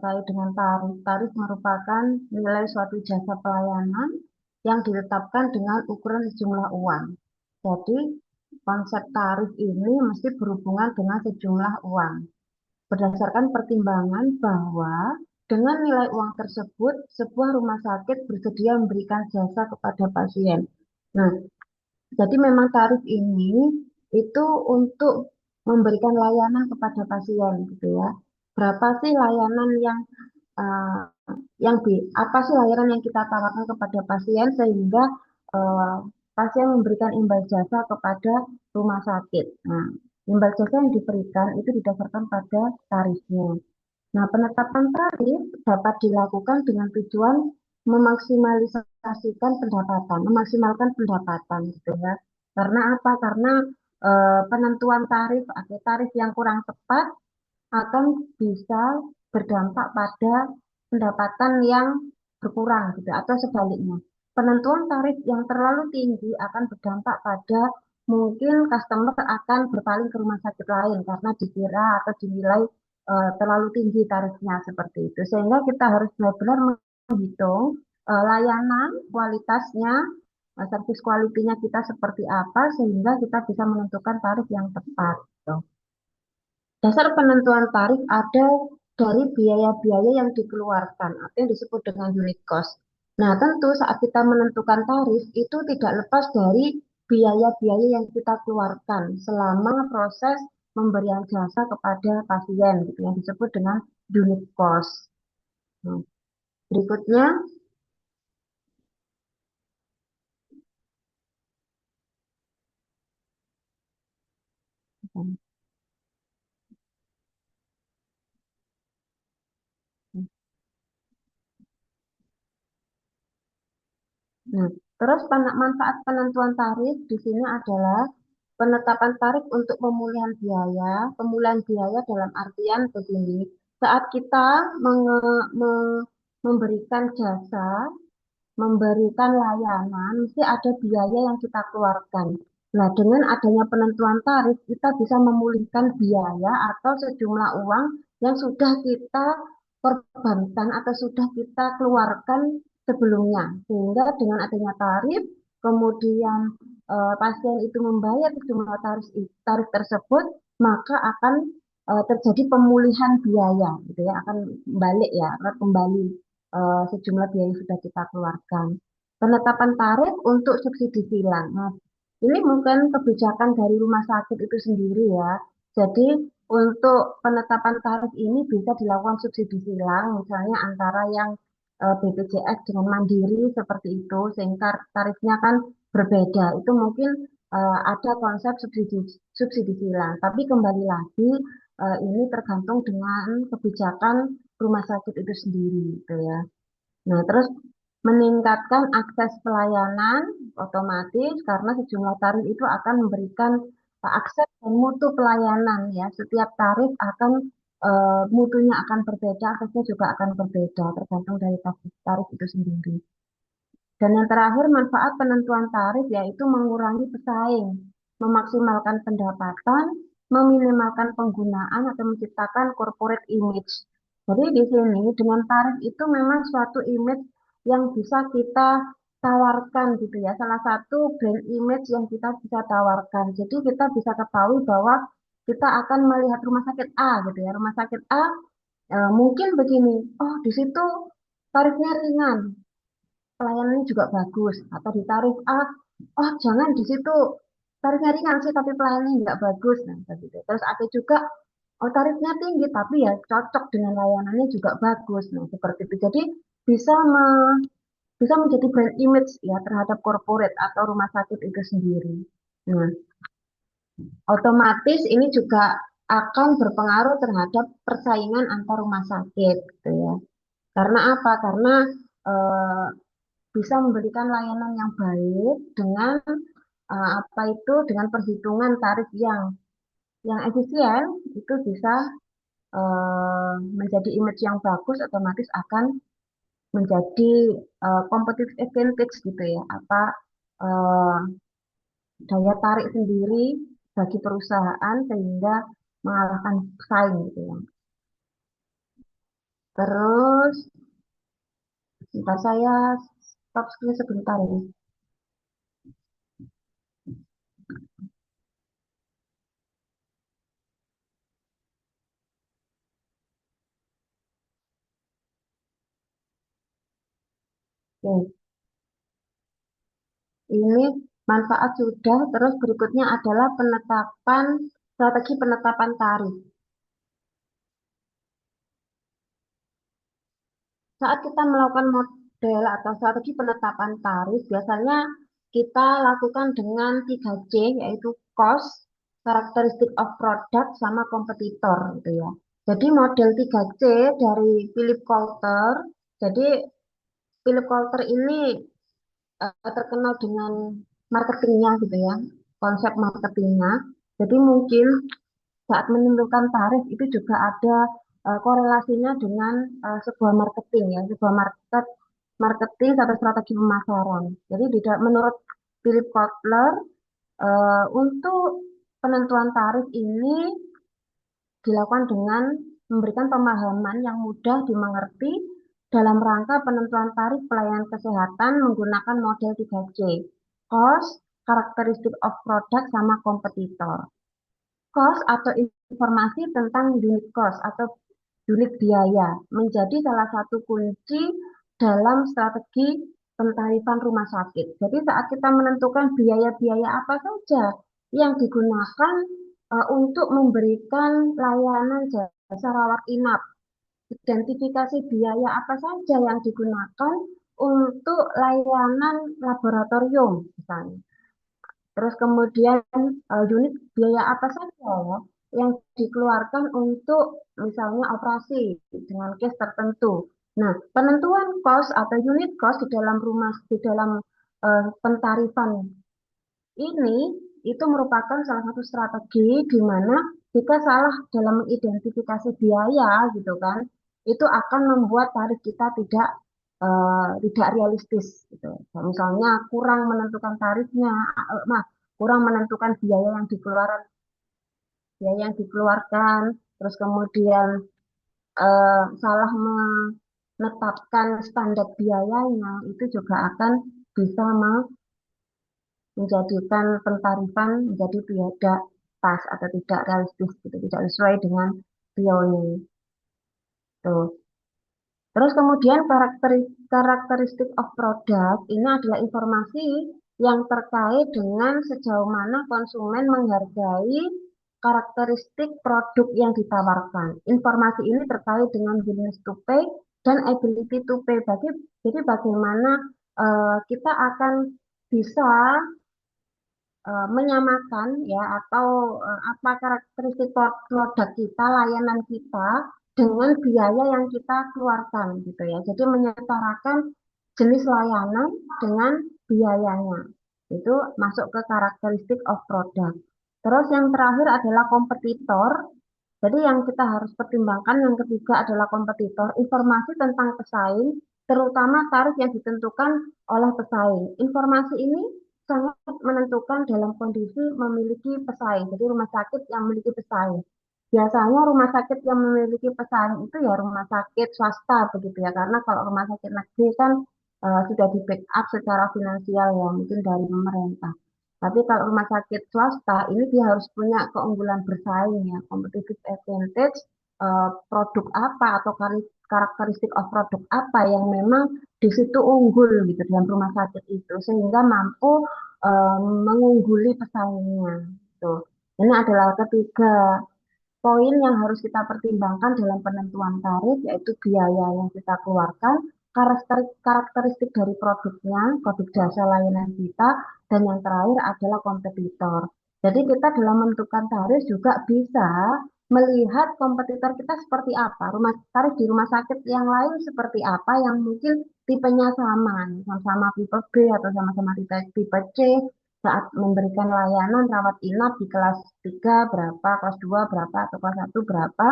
terkait dengan tarif. Tarif merupakan nilai suatu jasa pelayanan yang ditetapkan dengan ukuran sejumlah uang. Jadi, konsep tarif ini mesti berhubungan dengan sejumlah uang. Berdasarkan pertimbangan bahwa dengan nilai uang tersebut, sebuah rumah sakit bersedia memberikan jasa kepada pasien. Nah, jadi memang tarif ini itu untuk memberikan layanan kepada pasien gitu ya. Berapa sih layanan eh, apa sih layanan yang kita tawarkan kepada pasien sehingga eh, pasien memberikan imbal jasa kepada rumah sakit. Nah, imbal jasa yang diberikan itu didasarkan pada tarifnya. Nah, penetapan tarif dapat dilakukan dengan tujuan memaksimalisasikan pendapatan, memaksimalkan pendapatan gitu ya. Karena apa? Karena penentuan tarif atau tarif yang kurang tepat akan bisa berdampak pada pendapatan yang berkurang gitu atau sebaliknya. Penentuan tarif yang terlalu tinggi akan berdampak pada mungkin customer akan berpaling ke rumah sakit lain karena dikira atau dinilai terlalu tinggi tarifnya seperti itu. Sehingga kita harus benar-benar menghitung layanan, kualitasnya, service quality-nya kita seperti apa sehingga kita bisa menentukan tarif yang tepat. Gitu. Dasar penentuan tarif ada dari biaya-biaya yang dikeluarkan, atau yang disebut dengan unit cost. Nah, tentu saat kita menentukan tarif itu tidak lepas dari biaya-biaya yang kita keluarkan selama proses pemberian jasa kepada pasien, gitu, yang disebut dengan unit cost. Nah, berikutnya, nah, terus manfaat penentuan tarif di sini adalah penetapan tarif untuk pemulihan biaya dalam artian begini, saat kita memberikan jasa, memberikan layanan, mesti ada biaya yang kita keluarkan. Nah, dengan adanya penentuan tarif, kita bisa memulihkan biaya atau sejumlah uang yang sudah kita korbankan atau sudah kita keluarkan sebelumnya. Sehingga dengan adanya tarif, kemudian pasien itu membayar sejumlah tarif tersebut, maka akan terjadi pemulihan biaya, gitu ya, akan balik ya, akan kembali sejumlah biaya yang sudah kita keluarkan. Penetapan tarif untuk subsidi silang. Nah, ini mungkin kebijakan dari rumah sakit itu sendiri ya. Jadi untuk penetapan tarif ini bisa dilakukan subsidi silang, misalnya antara yang BPJS dengan Mandiri seperti itu, sehingga tarifnya kan berbeda. Itu mungkin ada konsep subsidi silang. Tapi kembali lagi ini tergantung dengan kebijakan rumah sakit itu sendiri, gitu ya. Nah, terus meningkatkan akses pelayanan otomatis karena sejumlah tarif itu akan memberikan akses dan mutu pelayanan ya. Setiap tarif akan mutunya akan berbeda, aksesnya juga akan berbeda tergantung dari tarif itu sendiri. Dan yang terakhir manfaat penentuan tarif yaitu mengurangi pesaing, memaksimalkan pendapatan, meminimalkan penggunaan atau menciptakan corporate image. Jadi di sini dengan tarif itu memang suatu image yang bisa kita tawarkan gitu ya. Salah satu brand image yang kita bisa tawarkan. Jadi kita bisa ketahui bahwa kita akan melihat rumah sakit A gitu ya. Rumah sakit A mungkin begini, oh di situ tarifnya ringan, pelayanannya juga bagus, atau di tarif A, oh jangan di situ tarifnya ringan sih tapi pelayanannya nggak bagus, nah begitu. Terus ada juga oh tarifnya tinggi tapi ya cocok dengan layanannya juga bagus, nah seperti itu. Jadi bisa bisa menjadi brand image ya terhadap corporate atau rumah sakit itu sendiri. Nah, otomatis ini juga akan berpengaruh terhadap persaingan antar rumah sakit, gitu ya. Karena apa? Karena eh, bisa memberikan layanan yang baik dengan apa itu dengan perhitungan tarif yang efisien itu bisa menjadi image yang bagus otomatis akan menjadi competitive advantage gitu ya apa eh, daya tarik sendiri bagi perusahaan sehingga mengalahkan pesaing gitu ya. Terus, sebentar saya stop screen sebentar ya. Oke, ini manfaat sudah, terus berikutnya adalah penetapan strategi penetapan tarif. Saat kita melakukan model atau strategi penetapan tarif, biasanya kita lakukan dengan 3C, yaitu cost, characteristic of product, sama kompetitor gitu ya. Jadi model 3C dari Philip Kotler. Jadi Philip Kotler ini terkenal dengan marketingnya gitu ya, konsep marketingnya. Jadi mungkin saat menentukan tarif itu juga ada korelasinya dengan sebuah marketing ya, sebuah marketing atau strategi pemasaran. Jadi menurut Philip Kotler, untuk penentuan tarif ini dilakukan dengan memberikan pemahaman yang mudah dimengerti dalam rangka penentuan tarif pelayanan kesehatan menggunakan model 3C, cost, characteristic of product, sama kompetitor. Cost atau informasi tentang unit cost atau unit biaya menjadi salah satu kunci dalam strategi pentarifan rumah sakit. Jadi saat kita menentukan biaya-biaya apa saja yang digunakan untuk memberikan layanan jasa rawat inap, identifikasi biaya apa saja yang digunakan untuk layanan laboratorium misalnya. Terus kemudian unit biaya apa saja ya yang dikeluarkan untuk misalnya operasi dengan case tertentu. Nah, penentuan cost atau unit cost di dalam pentarifan ini itu merupakan salah satu strategi di mana jika salah dalam mengidentifikasi biaya gitu kan, itu akan membuat tarif kita tidak realistis gitu. Nah, misalnya kurang menentukan tarifnya, kurang menentukan biaya yang dikeluarkan, terus kemudian salah menetapkan standar biayanya, itu juga akan bisa menjadikan pentarifan menjadi tidak pas atau tidak realistis gitu, tidak sesuai dengan bionya. Tuh. Terus kemudian karakteristik of product ini adalah informasi yang terkait dengan sejauh mana konsumen menghargai karakteristik produk yang ditawarkan. Informasi ini terkait dengan willingness to pay dan ability to pay. Jadi bagaimana kita akan bisa menyamakan ya atau apa karakteristik produk kita, layanan kita dengan biaya yang kita keluarkan gitu ya. Jadi menyetarakan jenis layanan dengan biayanya. Itu masuk ke karakteristik of product. Terus yang terakhir adalah kompetitor. Jadi yang kita harus pertimbangkan yang ketiga adalah kompetitor, informasi tentang pesaing, terutama tarif yang ditentukan oleh pesaing. Informasi ini sangat menentukan dalam kondisi memiliki pesaing. Jadi rumah sakit yang memiliki pesaing. Biasanya rumah sakit yang memiliki pesaing itu ya rumah sakit swasta begitu ya. Karena kalau rumah sakit negeri kan sudah di backup secara finansial ya mungkin dari pemerintah. Tapi kalau rumah sakit swasta ini dia harus punya keunggulan bersaing ya, competitive advantage, produk apa atau karakteristik of produk apa yang memang di situ unggul gitu dalam rumah sakit itu sehingga mampu mengungguli pesaingnya. Tuh. Ini adalah ketiga poin yang harus kita pertimbangkan dalam penentuan tarif, yaitu biaya yang kita keluarkan, karakteristik dari produknya, produk jasa layanan kita, dan yang terakhir adalah kompetitor. Jadi kita dalam menentukan tarif juga bisa melihat kompetitor kita seperti apa, tarif di rumah sakit yang lain seperti apa, yang mungkin tipenya sama tipe B atau sama-sama tipe C, saat memberikan layanan rawat inap di kelas 3 berapa, kelas 2 berapa, atau kelas 1 berapa,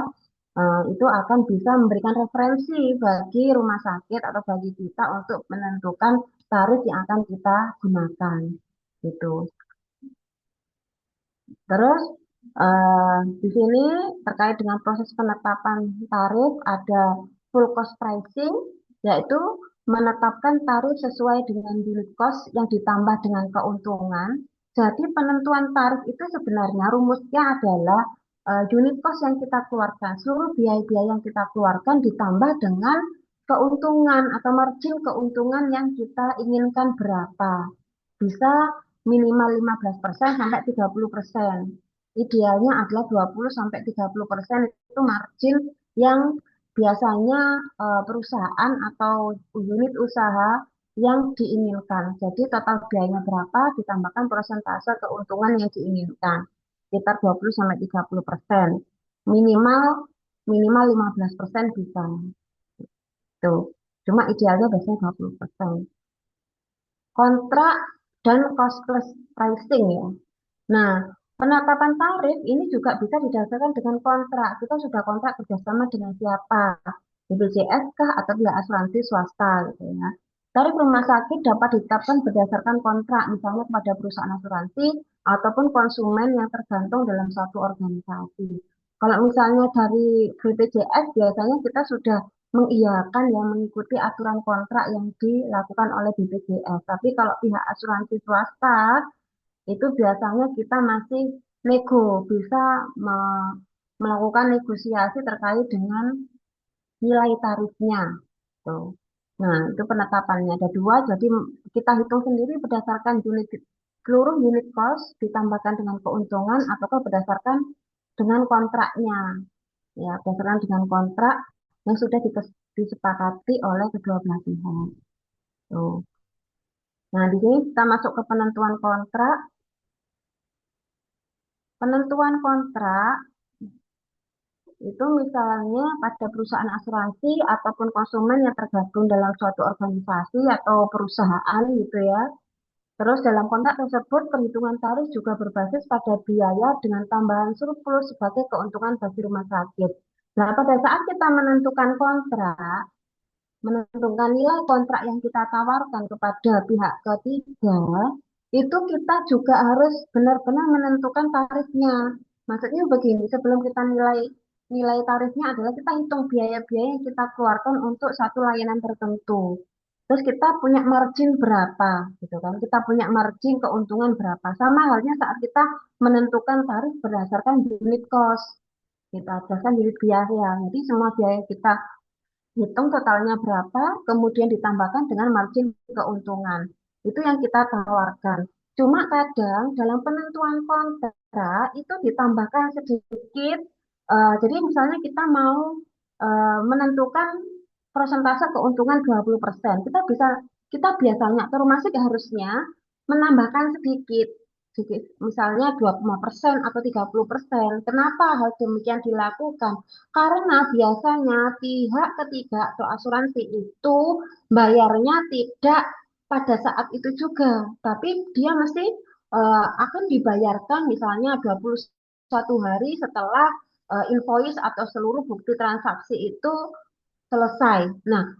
itu akan bisa memberikan referensi bagi rumah sakit atau bagi kita untuk menentukan tarif yang akan kita gunakan. Gitu. Terus di sini terkait dengan proses penetapan tarif ada full cost pricing, yaitu menetapkan tarif sesuai dengan unit cost yang ditambah dengan keuntungan. Jadi penentuan tarif itu sebenarnya rumusnya adalah unit cost yang kita keluarkan, seluruh biaya-biaya yang kita keluarkan ditambah dengan keuntungan atau margin keuntungan yang kita inginkan berapa. Bisa minimal 15% sampai 30%. Idealnya adalah 20 sampai 30% itu margin yang biasanya perusahaan atau unit usaha yang diinginkan. Jadi total biayanya berapa ditambahkan persentase keuntungan yang diinginkan. Sekitar 20 sampai 30%. Minimal minimal 15% bisa. Tuh. Cuma idealnya biasanya 20%. Kontrak dan cost plus pricing ya. Nah, penetapan tarif ini juga bisa didasarkan dengan kontrak. Kita sudah kontrak kerjasama dengan siapa? BPJS kah atau pihak asuransi swasta gitu ya. Tarif rumah sakit dapat ditetapkan berdasarkan kontrak, misalnya kepada perusahaan asuransi ataupun konsumen yang tergantung dalam satu organisasi. Kalau misalnya dari BPJS, biasanya kita sudah mengiyakan yang mengikuti aturan kontrak yang dilakukan oleh BPJS. Tapi kalau pihak asuransi swasta, itu biasanya kita masih bisa melakukan negosiasi terkait dengan nilai tarifnya. Tuh. Nah, itu penetapannya ada dua, jadi kita hitung sendiri berdasarkan seluruh unit cost ditambahkan dengan keuntungan ataukah berdasarkan dengan kontraknya. Ya, berdasarkan dengan kontrak yang sudah disepakati oleh kedua belah pihak. Tuh. Nah, di sini kita masuk ke penentuan kontrak. Penentuan kontrak itu misalnya pada perusahaan asuransi ataupun konsumen yang tergabung dalam suatu organisasi atau perusahaan gitu ya. Terus dalam kontrak tersebut perhitungan tarif juga berbasis pada biaya dengan tambahan surplus sebagai keuntungan bagi rumah sakit. Nah, pada saat kita menentukan nilai kontrak yang kita tawarkan kepada pihak ketiga, itu kita juga harus benar-benar menentukan tarifnya. Maksudnya begini, sebelum kita nilai nilai tarifnya adalah kita hitung biaya-biaya yang kita keluarkan untuk satu layanan tertentu. Terus kita punya margin berapa, gitu kan? Kita punya margin keuntungan berapa. Sama halnya saat kita menentukan tarif berdasarkan unit cost. Kita berdasarkan unit biaya. Jadi semua biaya kita hitung totalnya berapa, kemudian ditambahkan dengan margin keuntungan. Itu yang kita tawarkan. Cuma kadang dalam penentuan kontrak itu ditambahkan sedikit. Jadi misalnya kita mau menentukan persentase keuntungan 20%. Kita biasanya atau rumah sakit harusnya menambahkan sedikit sedikit, misalnya 25% atau 30%. Kenapa hal demikian dilakukan? Karena biasanya pihak ketiga atau asuransi itu bayarnya tidak pada saat itu juga, tapi dia mesti akan dibayarkan misalnya 21 hari setelah invoice atau seluruh bukti transaksi itu selesai. Nah,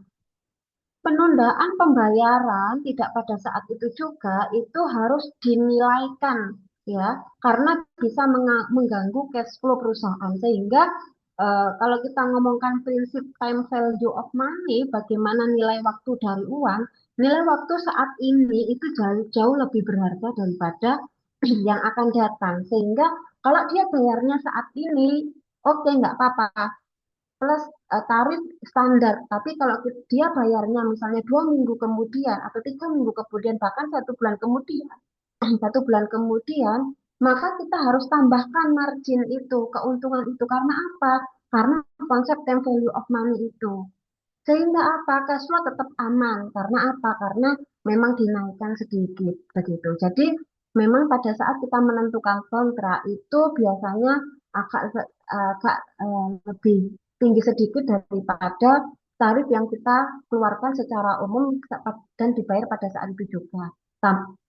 penundaan pembayaran tidak pada saat itu juga itu harus dinilaikan ya, karena bisa mengganggu cash flow perusahaan sehingga kalau kita ngomongkan prinsip time value of money, bagaimana nilai waktu dari uang, nilai waktu saat ini itu jauh, jauh lebih berharga daripada yang akan datang. Sehingga kalau dia bayarnya saat ini, oke, nggak apa-apa, plus tarif standar. Tapi kalau dia bayarnya misalnya 2 minggu kemudian atau 3 minggu kemudian bahkan 1 bulan kemudian, 1 bulan kemudian, maka kita harus tambahkan margin itu, keuntungan itu. Karena apa? Karena konsep time value of money itu. Sehingga apa? Cash flow tetap aman. Karena apa? Karena memang dinaikkan sedikit begitu. Jadi memang pada saat kita menentukan kontrak itu biasanya agak lebih tinggi sedikit daripada tarif yang kita keluarkan secara umum dan dibayar pada saat itu juga.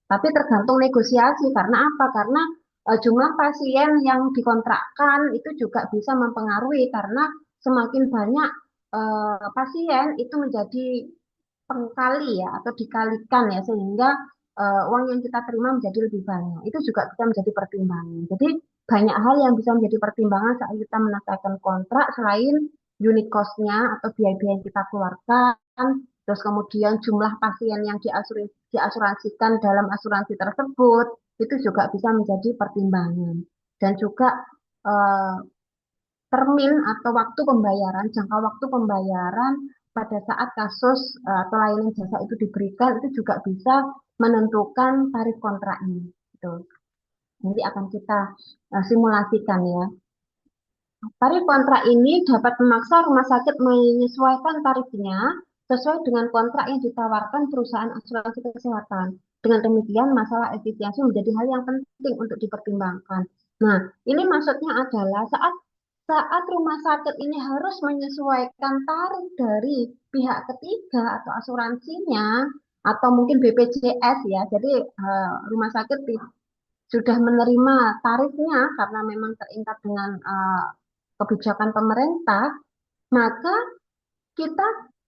Tapi tergantung negosiasi. Karena apa? Karena jumlah pasien yang dikontrakkan itu juga bisa mempengaruhi karena semakin banyak pasien itu menjadi pengkali ya atau dikalikan ya sehingga uang yang kita terima menjadi lebih banyak. Itu juga bisa menjadi pertimbangan. Jadi banyak hal yang bisa menjadi pertimbangan saat kita menetapkan kontrak selain unit cost-nya atau biaya-biaya yang kita keluarkan, terus kemudian jumlah pasien yang diasuransikan dalam asuransi tersebut, itu juga bisa menjadi pertimbangan. Dan juga eh, termin atau waktu pembayaran, jangka waktu pembayaran pada saat kasus atau layanan jasa itu diberikan, itu juga bisa menentukan tarif kontraknya. Gitu. Nanti akan kita simulasikan ya. Tarif kontrak ini dapat memaksa rumah sakit menyesuaikan tarifnya sesuai dengan kontrak yang ditawarkan perusahaan asuransi kesehatan. Dengan demikian, masalah efisiensi menjadi hal yang penting untuk dipertimbangkan. Nah, ini maksudnya adalah saat saat rumah sakit ini harus menyesuaikan tarif dari pihak ketiga atau asuransinya atau mungkin BPJS ya. Jadi rumah sakit sudah menerima tarifnya karena memang terikat dengan kebijakan pemerintah, maka kita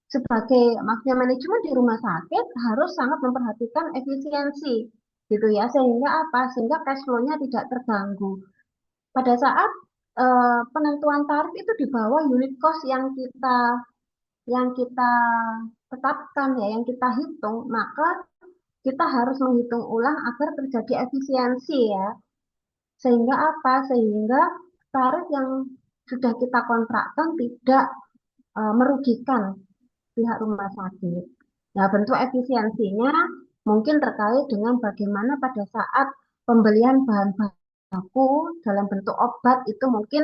sebagai maksudnya manajemen di rumah sakit harus sangat memperhatikan efisiensi gitu ya sehingga apa? Sehingga cash flow-nya tidak terganggu. Pada saat penentuan tarif itu di bawah unit cost yang kita tetapkan ya, yang kita hitung, maka kita harus menghitung ulang agar terjadi efisiensi ya. Sehingga apa? Sehingga tarif yang sudah kita kontrakkan tidak merugikan pihak rumah sakit. Nah, bentuk efisiensinya mungkin terkait dengan bagaimana pada saat pembelian bahan baku dalam bentuk obat itu mungkin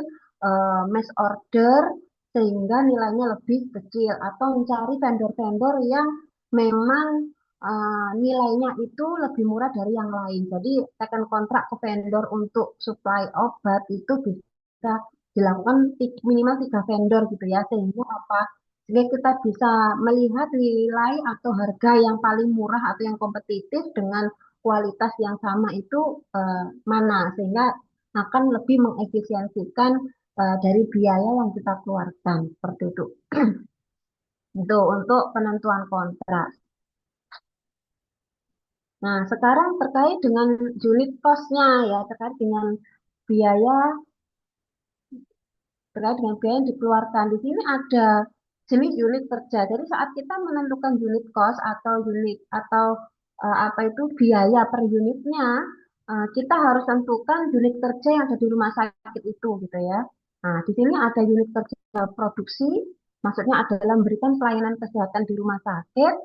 mass order sehingga nilainya lebih kecil atau mencari vendor-vendor yang memang nilainya itu lebih murah dari yang lain. Jadi tekan kontrak ke vendor untuk supply obat itu bisa dilakukan minimal 3 vendor gitu ya sehingga apa? Sehingga kita bisa melihat nilai atau harga yang paling murah atau yang kompetitif dengan kualitas yang sama itu mana sehingga akan lebih mengefisiensikan dari biaya yang kita keluarkan seperti itu. Itu untuk penentuan kontrak. Nah, sekarang terkait dengan unit cost-nya ya, biaya terkait dengan biaya yang dikeluarkan. Di sini ada jenis unit kerja. Jadi saat kita menentukan unit cost atau unit atau apa itu biaya per unitnya, kita harus tentukan unit kerja yang ada di rumah sakit itu gitu ya. Nah, di sini ada unit kerja produksi, maksudnya adalah memberikan pelayanan kesehatan di rumah sakit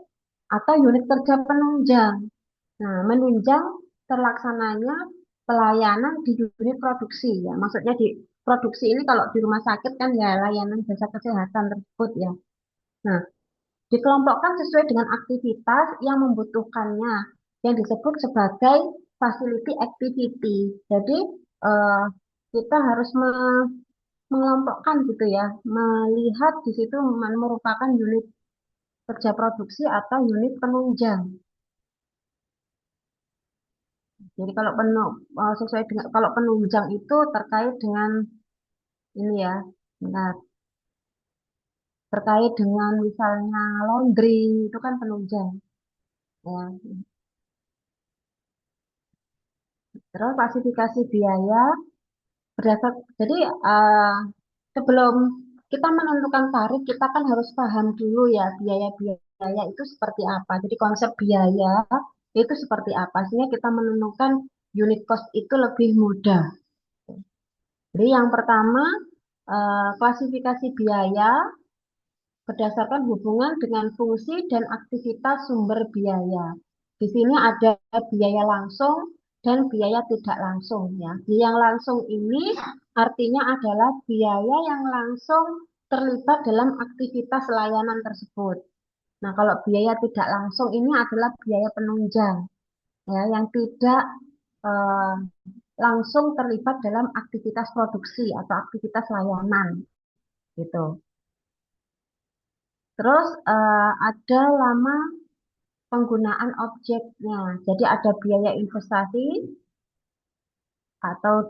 atau unit kerja penunjang. Nah, menunjang terlaksananya pelayanan di unit produksi ya. Maksudnya di produksi ini kalau di rumah sakit kan ya layanan jasa kesehatan tersebut ya. Nah, dikelompokkan sesuai dengan aktivitas yang membutuhkannya yang disebut sebagai facility activity. Jadi eh, kita harus mengelompokkan gitu ya, melihat di situ merupakan unit kerja produksi atau unit penunjang. Jadi kalau sesuai dengan kalau penunjang itu terkait dengan ini ya, nah, terkait dengan misalnya laundry itu kan penunjang ya. Terus klasifikasi biaya berdasar jadi eh, sebelum kita menentukan tarif kita kan harus paham dulu ya biaya-biaya itu seperti apa. Jadi konsep biaya itu seperti apa sehingga kita menentukan unit cost itu lebih mudah. Jadi yang pertama klasifikasi biaya berdasarkan hubungan dengan fungsi dan aktivitas sumber biaya. Di sini ada biaya langsung dan biaya tidak langsung ya. Biaya yang langsung ini artinya adalah biaya yang langsung terlibat dalam aktivitas layanan tersebut. Nah, kalau biaya tidak langsung ini adalah biaya penunjang ya yang tidak eh, langsung terlibat dalam aktivitas produksi atau aktivitas layanan gitu. Terus ada lama penggunaan objeknya. Jadi ada biaya investasi atau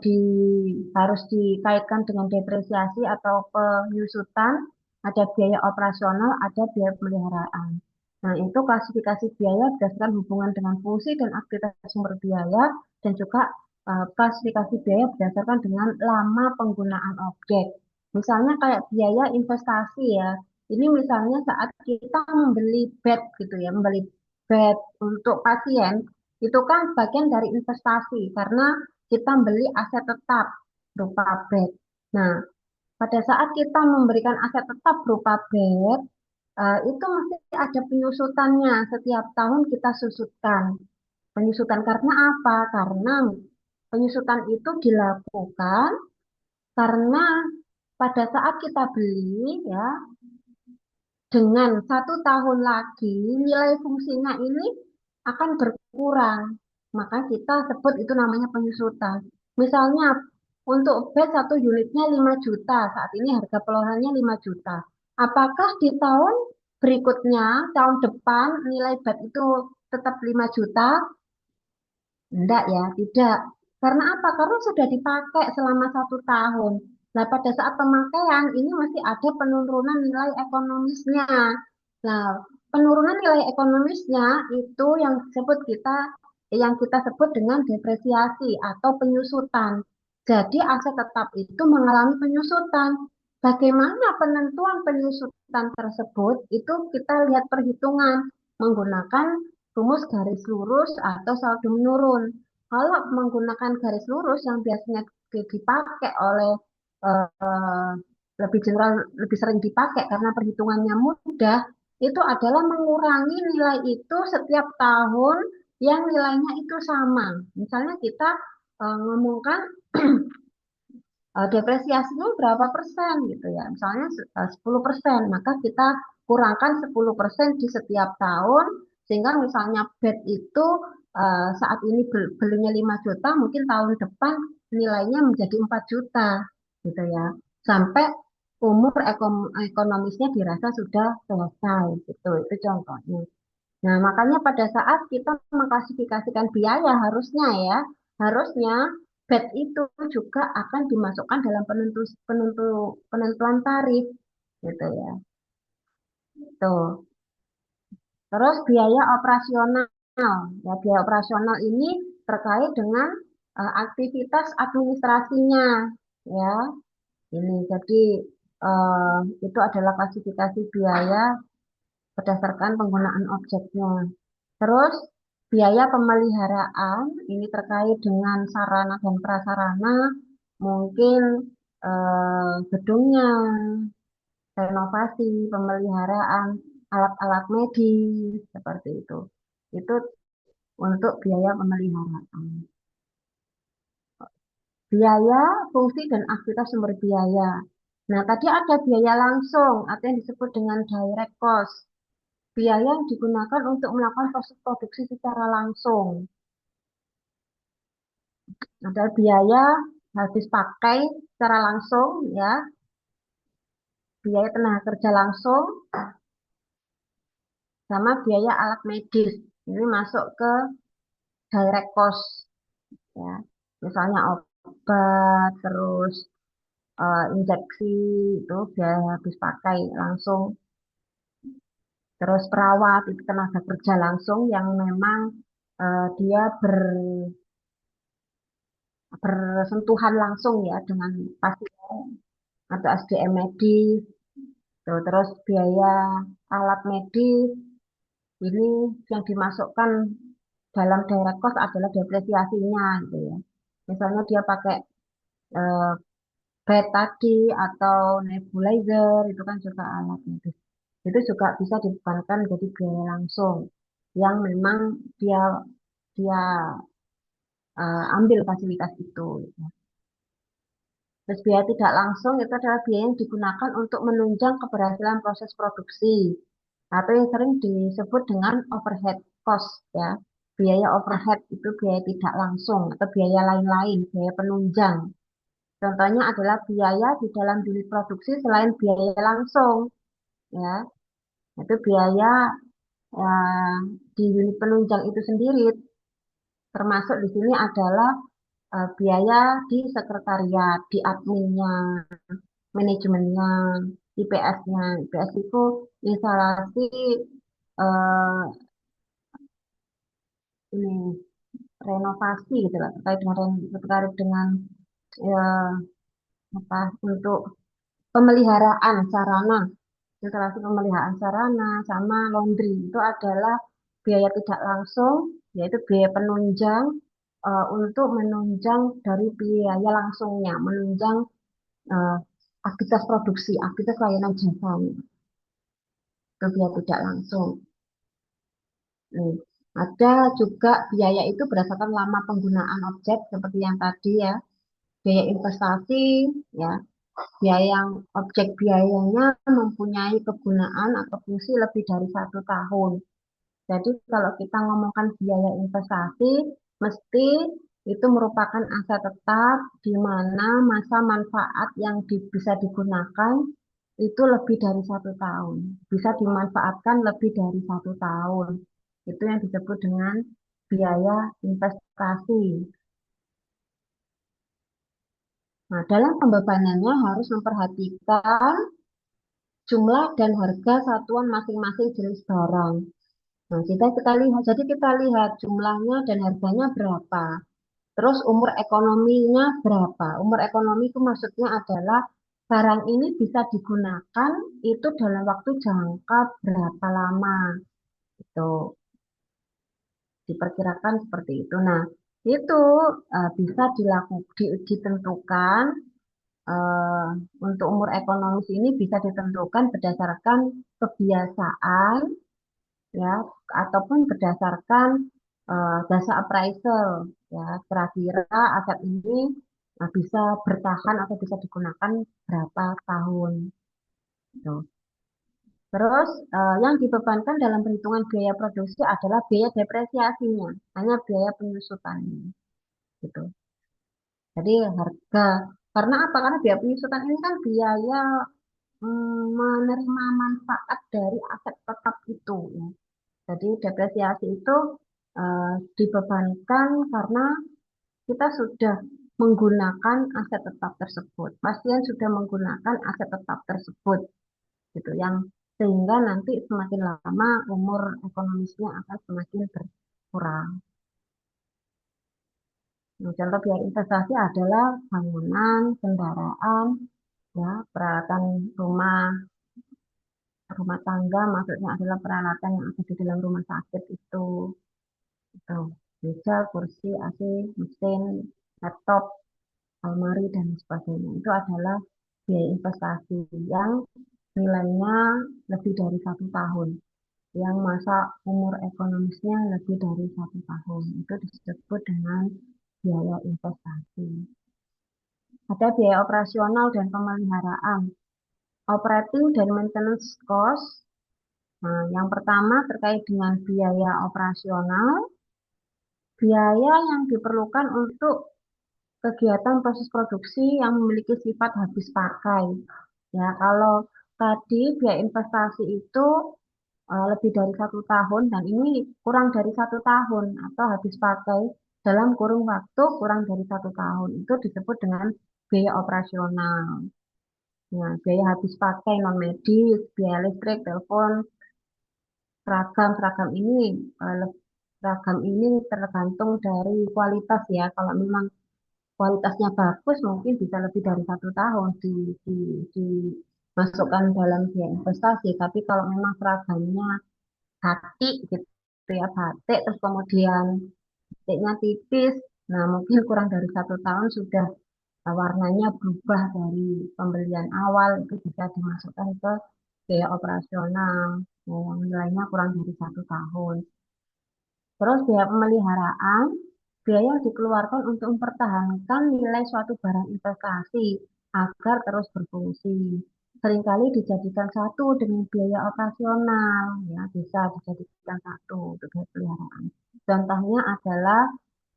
harus dikaitkan dengan depresiasi atau penyusutan, ada biaya operasional, ada biaya pemeliharaan. Nah, itu klasifikasi biaya berdasarkan hubungan dengan fungsi dan aktivitas sumber biaya dan juga klasifikasi biaya berdasarkan dengan lama penggunaan objek. Misalnya kayak biaya investasi ya. Ini misalnya saat kita membeli bed gitu ya, membeli bed untuk pasien, itu kan bagian dari investasi karena kita beli aset tetap berupa bed. Nah, pada saat kita memberikan aset tetap berupa bed, itu mesti ada penyusutannya. Setiap tahun kita susutkan. Penyusutan karena apa? Karena penyusutan itu dilakukan karena pada saat kita beli ya dengan 1 tahun lagi nilai fungsinya ini akan berkurang. Maka kita sebut itu namanya penyusutan. Misalnya untuk bed satu unitnya 5 juta, saat ini harga pelorannya 5 juta. Apakah di tahun berikutnya, tahun depan nilai bed itu tetap 5 juta? Enggak ya, tidak. Karena apa? Karena sudah dipakai selama 1 tahun. Nah, pada saat pemakaian ini masih ada penurunan nilai ekonomisnya. Nah, penurunan nilai ekonomisnya itu yang kita sebut dengan depresiasi atau penyusutan. Jadi aset tetap itu mengalami penyusutan. Bagaimana penentuan penyusutan tersebut? Itu kita lihat perhitungan menggunakan rumus garis lurus atau saldo menurun. Kalau menggunakan garis lurus yang biasanya dipakai oleh eh, lebih general, lebih sering dipakai karena perhitungannya mudah, itu adalah mengurangi nilai itu setiap tahun yang nilainya itu sama. Misalnya kita ngomongkan depresiasinya berapa persen gitu ya. Misalnya 10%, maka kita kurangkan 10% di setiap tahun sehingga misalnya bed itu saat ini belinya 5 juta, mungkin tahun depan nilainya menjadi 4 juta gitu ya. Sampai umur ekonomisnya dirasa sudah selesai gitu. Itu contohnya. Nah, makanya pada saat kita mengklasifikasikan biaya harusnya bed itu juga akan dimasukkan dalam penentuan tarif gitu ya. Tuh. Terus biaya operasional. Ya, biaya operasional ini terkait dengan aktivitas administrasinya ya. Ini jadi itu adalah klasifikasi biaya berdasarkan penggunaan objeknya. Terus biaya pemeliharaan ini terkait dengan sarana dan prasarana, mungkin gedungnya, renovasi, pemeliharaan, alat-alat medis, seperti itu. Itu untuk biaya pemeliharaan. Biaya, fungsi, dan aktivitas sumber biaya. Nah, tadi ada biaya langsung atau yang disebut dengan direct cost. Biaya yang digunakan untuk melakukan proses produksi secara langsung. Ada biaya habis pakai secara langsung ya, biaya tenaga kerja langsung sama biaya alat medis. Ini masuk ke direct cost ya. Misalnya obat, terus injeksi itu biaya habis pakai langsung. Terus perawat itu tenaga kerja langsung yang memang dia bersentuhan langsung ya dengan pasien atau SDM medis. Tuh, terus biaya alat medis ini yang dimasukkan dalam direct cost adalah depresiasinya gitu ya. Misalnya dia pakai eh, bed tadi atau nebulizer itu kan juga alat medis. Itu juga bisa dibebankan jadi biaya langsung yang memang dia dia ambil fasilitas itu. Gitu. Terus biaya tidak langsung itu adalah biaya yang digunakan untuk menunjang keberhasilan proses produksi atau yang sering disebut dengan overhead cost ya. Biaya overhead itu biaya tidak langsung atau biaya lain-lain, biaya penunjang. Contohnya adalah biaya di dalam unit produksi selain biaya langsung ya. Itu biaya eh, di unit penunjang itu sendiri termasuk di sini adalah biaya di sekretariat, di adminnya, manajemennya, IPS-nya. IPS itu instalasi eh, ini renovasi gitu lah, terkait dengan ya, apa untuk pemeliharaan sarana, instalasi pemeliharaan sarana sama laundry itu adalah biaya tidak langsung, yaitu biaya penunjang untuk menunjang dari biaya langsungnya, menunjang eh, aktivitas produksi, aktivitas layanan jasa, itu biaya tidak langsung. Hmm. Ada juga biaya itu berdasarkan lama penggunaan objek seperti yang tadi ya, biaya investasi ya, biaya yang objek biayanya mempunyai kegunaan atau fungsi lebih dari 1 tahun. Jadi kalau kita ngomongkan biaya investasi, mesti itu merupakan aset tetap di mana masa manfaat yang bisa digunakan itu lebih dari 1 tahun. Bisa dimanfaatkan lebih dari 1 tahun. Itu yang disebut dengan biaya investasi. Nah, dalam pembebanannya harus memperhatikan jumlah dan harga satuan masing-masing jenis barang. Nah, kita lihat, jadi kita lihat jumlahnya dan harganya berapa. Terus umur ekonominya berapa? Umur ekonomi itu maksudnya adalah barang ini bisa digunakan itu dalam waktu jangka berapa lama. Itu diperkirakan seperti itu. Nah, itu bisa ditentukan eh, untuk umur ekonomis ini bisa ditentukan berdasarkan kebiasaan ya ataupun berdasarkan jasa appraisal ya kira-kira aset ini bisa bertahan atau bisa digunakan berapa tahun gitu. Terus yang dibebankan dalam perhitungan biaya produksi adalah biaya depresiasinya, hanya biaya penyusutannya gitu. Jadi harga karena apa? Karena biaya penyusutan ini kan biaya menerima manfaat dari aset tetap itu ya. Jadi depresiasi itu dibebankan karena kita sudah menggunakan aset tetap tersebut. Pasien sudah menggunakan aset tetap tersebut, gitu. Yang sehingga nanti semakin lama umur ekonomisnya akan semakin berkurang. Nah, contoh biaya investasi adalah bangunan, kendaraan, ya, peralatan rumah, rumah tangga, maksudnya adalah peralatan yang ada di dalam rumah sakit itu meja, kursi, AC, mesin, laptop, almari, dan sebagainya. Itu adalah biaya investasi yang nilainya lebih dari 1 tahun. Yang masa umur ekonomisnya lebih dari 1 tahun. Itu disebut dengan biaya investasi. Ada biaya operasional dan pemeliharaan. Operating dan maintenance cost. Nah, yang pertama terkait dengan biaya operasional, biaya yang diperlukan untuk kegiatan proses produksi yang memiliki sifat habis pakai. Ya, kalau tadi biaya investasi itu lebih dari 1 tahun dan ini kurang dari 1 tahun atau habis pakai dalam kurun waktu kurang dari 1 tahun itu disebut dengan biaya operasional. Ya, biaya habis pakai non medis, biaya listrik, telepon, seragam seragam ini tergantung dari kualitas ya. Kalau memang kualitasnya bagus mungkin bisa lebih dari 1 tahun dimasukkan dalam biaya investasi. Tapi kalau memang seragamnya batik gitu ya batik terus kemudian batiknya tipis, nah mungkin kurang dari 1 tahun sudah warnanya berubah dari pembelian awal itu bisa dimasukkan ke biaya operasional yang nilainya kurang dari 1 tahun. Terus biaya pemeliharaan, biaya yang dikeluarkan untuk mempertahankan nilai suatu barang investasi agar terus berfungsi. Seringkali dijadikan satu dengan biaya operasional, ya bisa dijadikan satu untuk biaya pemeliharaan. Contohnya adalah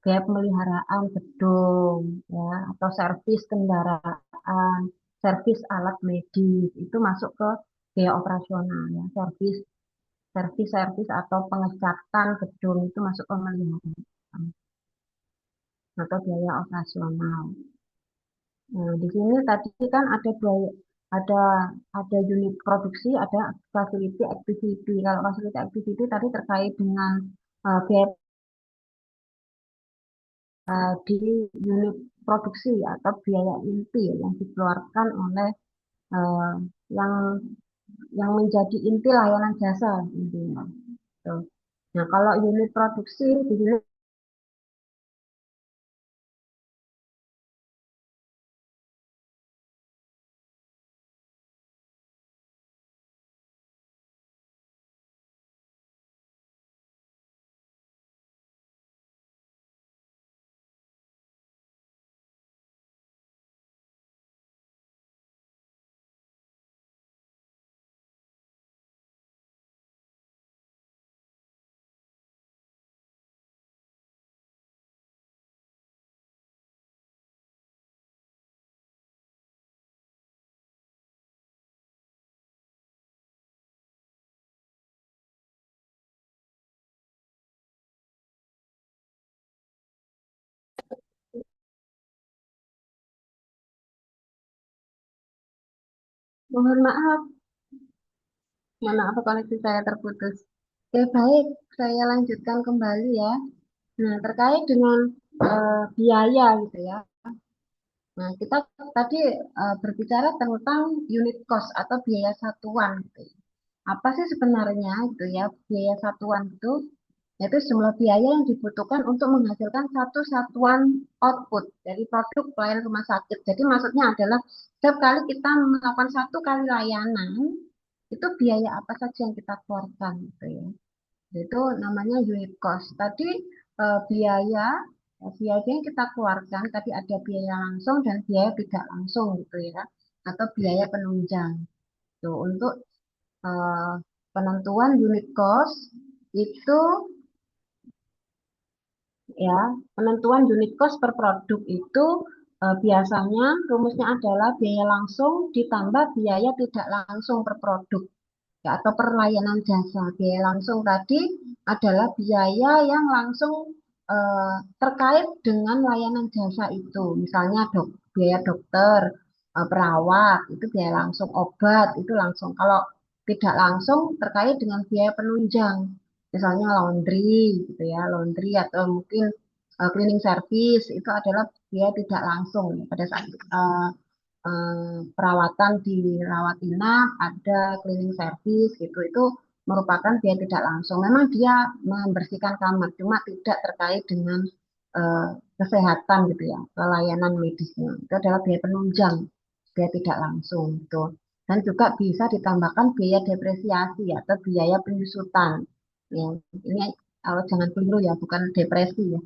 biaya pemeliharaan gedung, ya, atau servis kendaraan, servis alat medis, itu masuk ke biaya operasional, ya, servis-servis atau pengecatan gedung itu masuk pemeliharaan atau biaya operasional. Nah, di sini tadi kan ada biaya, ada ada unit produksi, ada facility activity. Kalau facility activity tadi terkait dengan biaya di unit produksi atau biaya inti yang dikeluarkan oleh eh, yang menjadi inti layanan jasa intinya. Tuh. Nah, kalau unit produksi di sini mohon maaf, koneksi saya terputus. Oke, baik, saya lanjutkan kembali ya. Nah, terkait dengan biaya gitu ya. Nah, kita tadi berbicara tentang unit cost atau biaya satuan gitu ya. Apa sih sebenarnya gitu ya biaya satuan itu? Yaitu jumlah biaya yang dibutuhkan untuk menghasilkan satu satuan output dari produk pelayanan rumah sakit. Jadi maksudnya adalah setiap kali kita melakukan satu kali layanan, itu biaya apa saja yang kita keluarkan gitu ya. Itu namanya unit cost. Tadi biaya biaya yang kita keluarkan tadi ada biaya langsung dan biaya tidak langsung gitu ya, atau biaya penunjang. Tuh, untuk eh, penentuan unit cost itu ya, penentuan unit cost per produk itu biasanya rumusnya adalah biaya langsung ditambah biaya tidak langsung per produk ya, atau per layanan jasa. Biaya langsung tadi adalah biaya yang langsung terkait dengan layanan jasa itu. Misalnya biaya dokter, perawat, itu biaya langsung, obat itu langsung. Kalau tidak langsung terkait dengan biaya penunjang, misalnya laundry gitu ya, laundry atau mungkin cleaning service itu adalah biaya tidak langsung ya, pada saat perawatan di rawat inap, ada cleaning service gitu, itu merupakan biaya tidak langsung. Memang dia membersihkan kamar, cuma tidak terkait dengan eh, kesehatan gitu ya, pelayanan medisnya. Itu adalah biaya penunjang, biaya tidak langsung gitu. Dan juga bisa ditambahkan biaya depresiasi atau biaya penyusutan. Ya, ini jangan keliru ya, bukan depresi ya,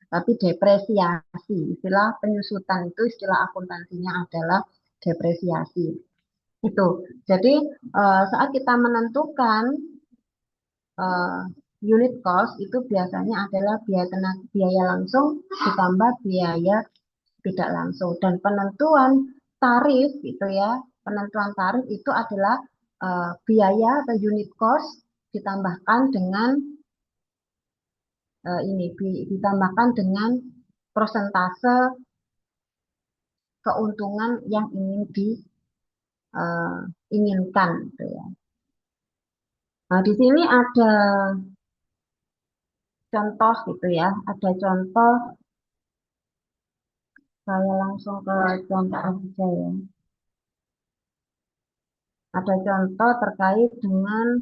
tapi depresiasi. Istilah penyusutan itu istilah akuntansinya adalah depresiasi. Itu. Jadi saat kita menentukan eh, unit cost itu biasanya adalah biaya langsung ditambah biaya tidak langsung, dan penentuan tarif itu ya, penentuan tarif itu adalah biaya atau unit cost ditambahkan dengan ditambahkan dengan persentase keuntungan yang ingin diinginkan gitu ya. Nah, di sini ada contoh gitu ya, ada contoh, saya langsung ke contoh aja ya. Ada contoh terkait dengan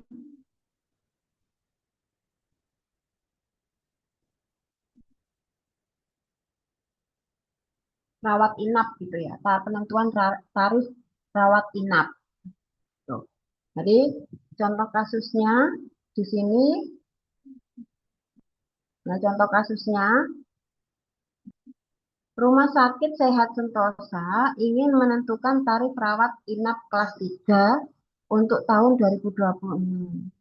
rawat inap gitu ya, penentuan tarif rawat inap. Tuh. Jadi contoh kasusnya di sini, nah contoh kasusnya Rumah Sakit Sehat Sentosa ingin menentukan tarif rawat inap kelas 3 untuk tahun 2026.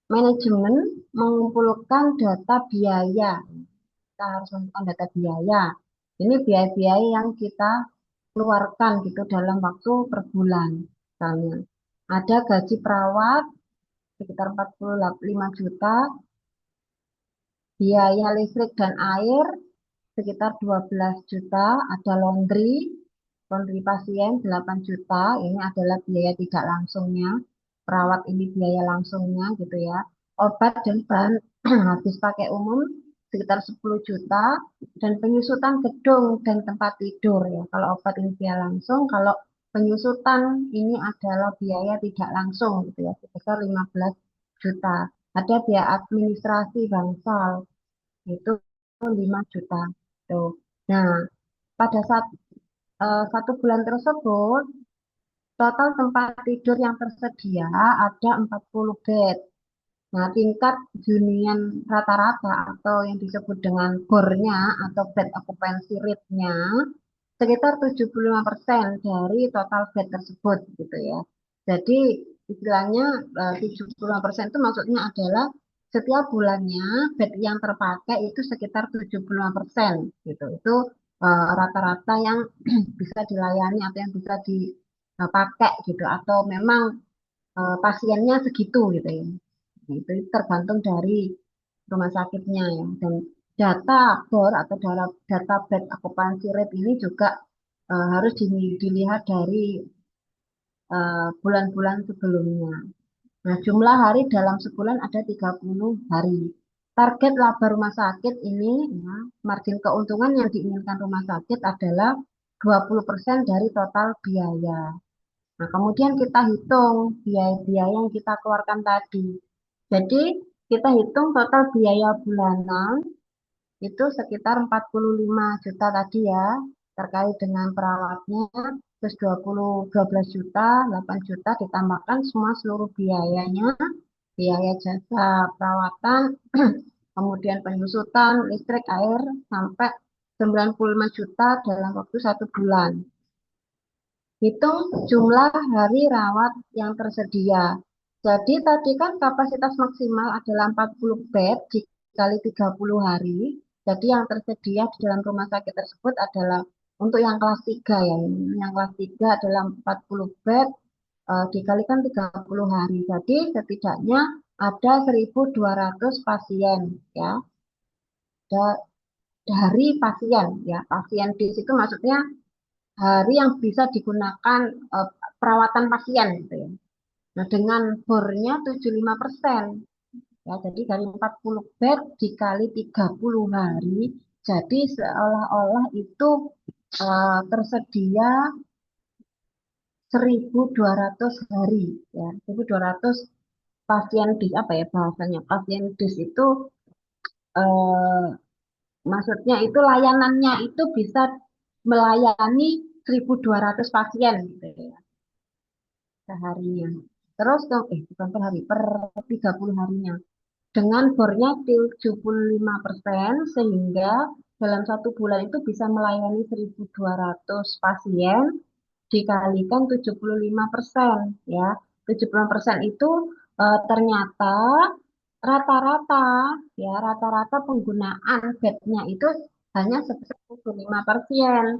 Manajemen mengumpulkan data biaya. Kita harus menentukan data biaya. Ini biaya-biaya yang kita keluarkan gitu dalam waktu per bulan. Misalnya, ada gaji perawat sekitar 45 juta, biaya listrik dan air sekitar 12 juta, ada laundry pasien 8 juta, ini adalah biaya tidak langsungnya, perawat ini biaya langsungnya gitu ya. Obat dan bahan habis pakai umum sekitar 10 juta, dan penyusutan gedung dan tempat tidur ya. Kalau obat ini biaya langsung, kalau Penyusutan ini adalah biaya tidak langsung gitu ya, sebesar 15 juta. Ada biaya administrasi bangsal itu 5 juta. Tuh. Nah, pada saat 1 bulan tersebut, total tempat tidur yang tersedia ada 40 bed. Nah, tingkat hunian rata-rata atau yang disebut dengan bornya atau bed occupancy rate-nya sekitar 75% dari total bed tersebut gitu ya. Jadi istilahnya 75% itu maksudnya adalah setiap bulannya bed yang terpakai itu sekitar 75% gitu. Itu rata-rata yang bisa dilayani atau yang bisa dipakai gitu atau memang pasiennya segitu gitu ya. Nah, itu tergantung dari rumah sakitnya ya. Dan data bor atau data bed occupancy rate ini juga harus dilihat dari bulan-bulan sebelumnya. Nah, jumlah hari dalam sebulan ada 30 hari. Target laba rumah sakit ini, ya, margin keuntungan yang diinginkan rumah sakit adalah 20% dari total biaya. Nah, kemudian kita hitung biaya-biaya yang kita keluarkan tadi. Jadi, kita hitung total biaya bulanan itu sekitar 45 juta tadi ya, terkait dengan perawatnya, terus 12 juta, 8 juta ditambahkan semua seluruh biayanya, biaya jasa perawatan, kemudian penyusutan, listrik, air, sampai 95 juta dalam waktu 1 bulan. Hitung jumlah hari rawat yang tersedia. Jadi tadi kan kapasitas maksimal adalah 40 bed dikali 30 hari. Jadi yang tersedia di dalam rumah sakit tersebut adalah untuk yang kelas 3 ya. Yang kelas 3 adalah 40 bed dikalikan 30 hari. Jadi setidaknya ada 1.200 pasien ya. Dari pasien ya. Pasien di situ maksudnya hari yang bisa digunakan eh, perawatan pasien gitu ya. Nah, dengan bornya 75%. Ya, jadi dari 40 bed dikali 30 hari, jadi seolah-olah itu tersedia 1.200 hari ya. 1.200 pasien dis apa ya bahasanya? Pasien dis itu eh, maksudnya itu layanannya itu bisa melayani 1.200 pasien gitu ya. Seharinya. Terus bukan per hari, per 30 harinya. Dengan bornya 75% sehingga dalam 1 bulan itu bisa melayani 1.200 pasien dikalikan 75% ya. 75% itu ternyata rata-rata ya rata-rata penggunaan bednya itu hanya sebesar 75%.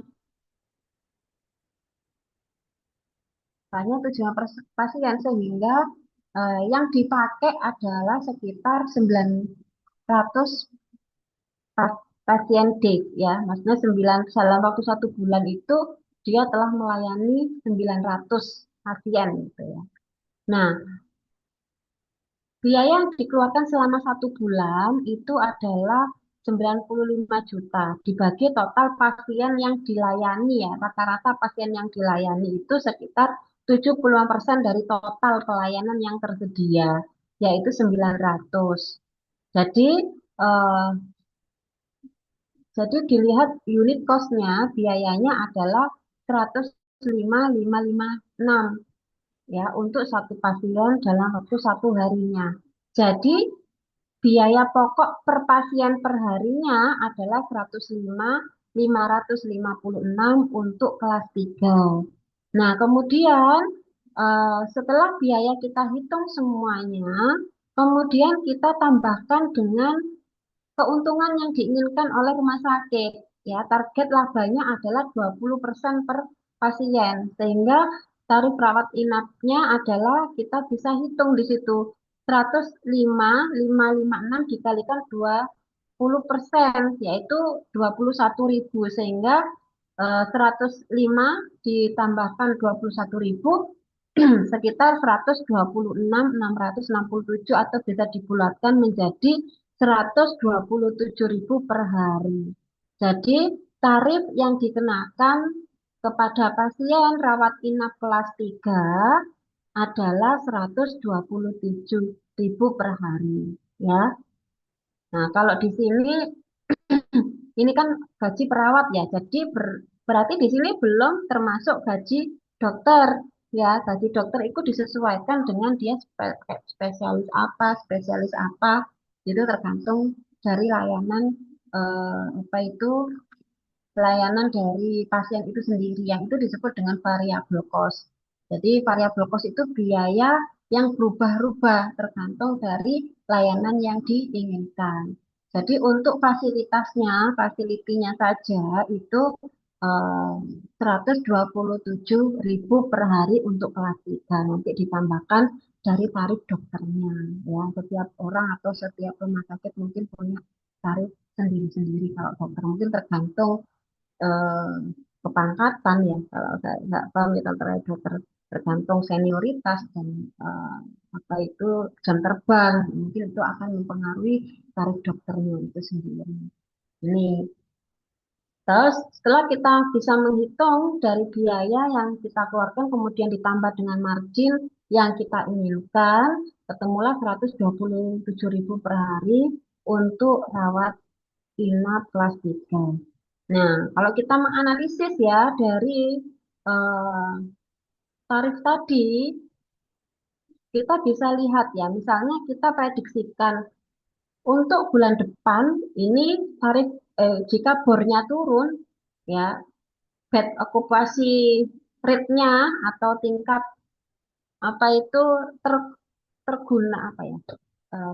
Hanya 75% pasien sehingga yang dipakai adalah sekitar 900 pasien day ya. Maksudnya 9 dalam waktu 1 bulan itu dia telah melayani 900 pasien gitu ya. Nah, biaya yang dikeluarkan selama 1 bulan itu adalah 95 juta dibagi total pasien yang dilayani ya. Rata-rata pasien yang dilayani itu sekitar 70% dari total pelayanan yang tersedia, yaitu 900. Jadi, eh, jadi dilihat unit cost-nya, biayanya adalah 105.556 ya untuk satu pasien dalam waktu 1 harinya. Jadi biaya pokok per pasien per harinya adalah 105.556 untuk kelas 3. Nah, kemudian setelah biaya kita hitung semuanya, kemudian kita tambahkan dengan keuntungan yang diinginkan oleh rumah sakit. Ya, target labanya adalah 20% per pasien. Sehingga tarif rawat inapnya adalah kita bisa hitung di situ 105.556 dikalikan 20%, yaitu 21.000. Sehingga 105 ditambahkan 21.000 sekitar 126.667 atau bisa dibulatkan menjadi 127.000 per hari. Jadi tarif yang dikenakan kepada pasien rawat inap kelas 3 adalah 127.000 per hari, ya. Nah, kalau di sini ini kan gaji perawat ya. Jadi berarti di sini belum termasuk gaji dokter, ya. Gaji dokter itu disesuaikan dengan dia spesialis apa, itu tergantung dari layanan apa itu layanan dari pasien itu sendiri yang itu disebut dengan variabel cost. Jadi variabel cost itu biaya yang berubah-ubah tergantung dari layanan yang diinginkan. Jadi untuk fasilitinya saja itu eh, 127.000 per hari untuk kelas 3. Nanti ditambahkan dari tarif dokternya. Ya, setiap orang atau setiap rumah sakit mungkin punya tarif sendiri-sendiri. Kalau dokter mungkin tergantung eh, kepangkatan ya kalau saya nggak paham ya tentara dokter tergantung senioritas dan eh, apa itu jam terbang mungkin itu akan mempengaruhi tarif dokternya itu sendiri. Ini terus setelah kita bisa menghitung dari biaya yang kita keluarkan kemudian ditambah dengan margin yang kita inginkan, ketemulah 127.000 per hari untuk rawat inap kelas 3. Nah, kalau kita menganalisis ya dari eh, tarif tadi, kita bisa lihat ya, misalnya kita prediksikan untuk bulan depan ini tarif jika bornya turun, ya bed okupasi rate-nya atau tingkat apa itu ter, terguna apa ya,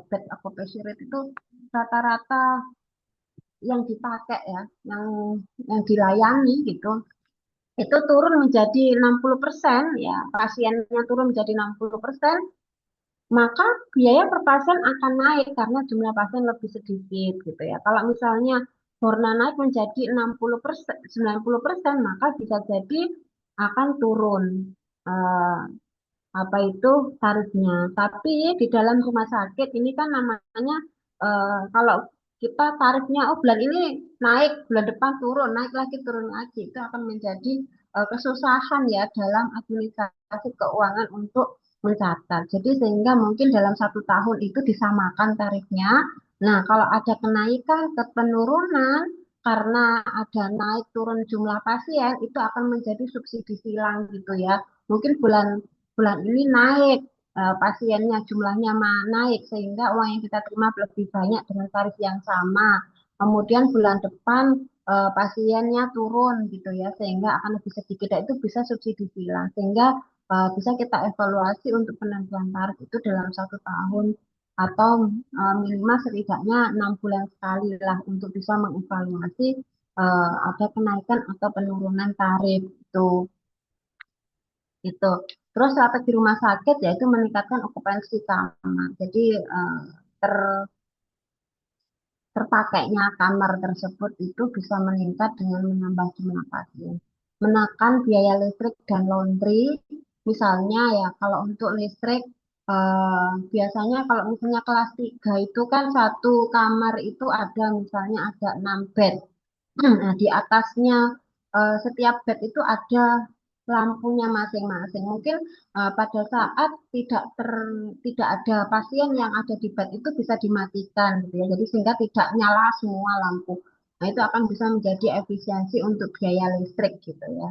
bed occupancy rate itu rata-rata yang dipakai ya, yang yang dilayani gitu itu turun menjadi 60% ya pasiennya turun menjadi 60% maka biaya per pasien akan naik karena jumlah pasien lebih sedikit gitu ya kalau misalnya Borna naik menjadi 60% 90% maka bisa jadi akan turun eh, apa itu tarifnya. Tapi di dalam rumah sakit ini kan namanya kalau kita tarifnya oh bulan ini naik, bulan depan turun, naik lagi turun lagi itu akan menjadi kesusahan ya dalam administrasi keuangan untuk mencatat. Jadi sehingga mungkin dalam 1 tahun itu disamakan tarifnya. Nah, kalau ada kenaikan ke penurunan karena ada naik turun jumlah pasien itu akan menjadi subsidi silang gitu ya. Mungkin bulan bulan ini naik pasiennya jumlahnya naik sehingga uang yang kita terima lebih banyak dengan tarif yang sama. Kemudian bulan depan pasiennya turun gitu ya sehingga akan lebih sedikit. Dan itu bisa subsidi silang sehingga bisa kita evaluasi untuk penentuan tarif itu dalam 1 tahun atau minimal setidaknya 6 bulan sekali lah untuk bisa mengevaluasi ada kenaikan atau penurunan tarif itu. Itu. Terus strategi rumah sakit yaitu meningkatkan okupansi kamar. Jadi ter, terpakainya kamar tersebut itu bisa meningkat dengan menambah jumlah pasien. Menekan biaya listrik dan laundry. Misalnya ya kalau untuk listrik biasanya kalau misalnya kelas 3 itu kan satu kamar itu ada misalnya ada 6 bed. Nah, di atasnya setiap bed itu ada lampunya masing-masing. Mungkin pada saat tidak ada pasien yang ada di bed itu bisa dimatikan gitu ya. Jadi sehingga tidak nyala semua lampu. Nah, itu akan bisa menjadi efisiensi untuk biaya listrik gitu ya.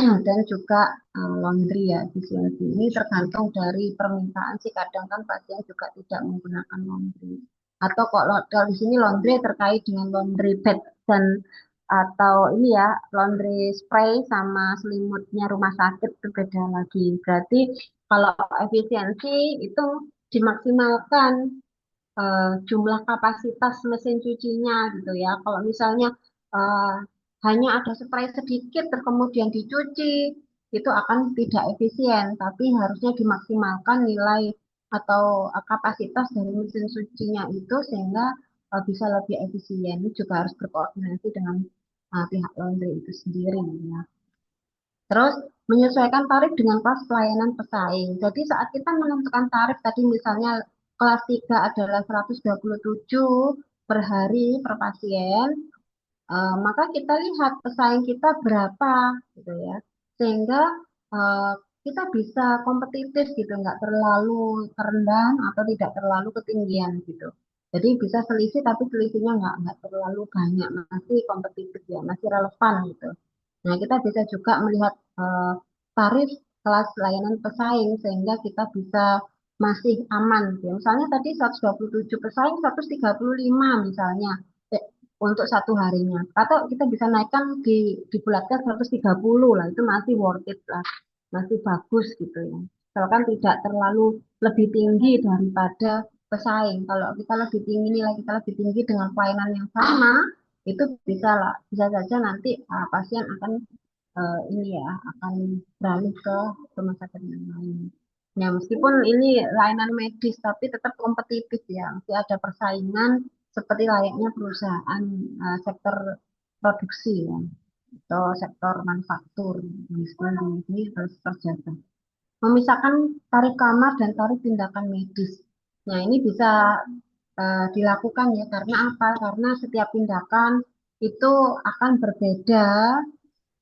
Dan juga laundry ya efisiensi. Ini tergantung dari permintaan sih kadang kan pasien juga tidak menggunakan laundry. Atau kalau di sini laundry terkait dengan laundry bed dan atau ini ya laundry spray sama selimutnya rumah sakit itu beda lagi. Berarti kalau efisiensi itu dimaksimalkan jumlah kapasitas mesin cucinya gitu ya. Kalau misalnya eh, hanya ada spray sedikit terus kemudian dicuci, itu akan tidak efisien, tapi harusnya dimaksimalkan nilai atau kapasitas dari mesin cucinya itu sehingga bisa lebih efisien. Ini juga harus berkoordinasi dengan pihak laundry itu sendiri ya. Terus menyesuaikan tarif dengan kelas pelayanan pesaing. Jadi saat kita menentukan tarif tadi misalnya kelas 3 adalah 127 per hari per pasien. Maka kita lihat pesaing kita berapa gitu ya, sehingga eh, kita bisa kompetitif gitu, nggak terlalu rendah atau tidak terlalu ketinggian gitu. Jadi bisa selisih tapi selisihnya nggak terlalu banyak, masih kompetitif ya, masih relevan gitu. Nah, kita bisa juga melihat tarif kelas layanan pesaing sehingga kita bisa masih aman. Ya. Misalnya tadi 127 pesaing, 135 misalnya untuk satu harinya. Atau kita bisa naikkan dibulatkan 130 lah, itu masih worth it lah, masih bagus gitu ya. Misalkan tidak terlalu lebih tinggi daripada pesaing. Kalau kita lebih tinggi nilai kita lebih tinggi dengan pelayanan yang sama, itu bisa lah, bisa saja nanti pasien akan ini ya akan beralih ke rumah sakit yang lain. Ya, meskipun ini layanan medis, tapi tetap kompetitif ya. Masih ada persaingan seperti layaknya perusahaan sektor produksi ya, atau sektor manufaktur. Nah, sekolah ini harus terjaga. Memisahkan tarif kamar dan tarif tindakan medis. Nah, ini bisa dilakukan ya, karena apa? Karena setiap tindakan itu akan berbeda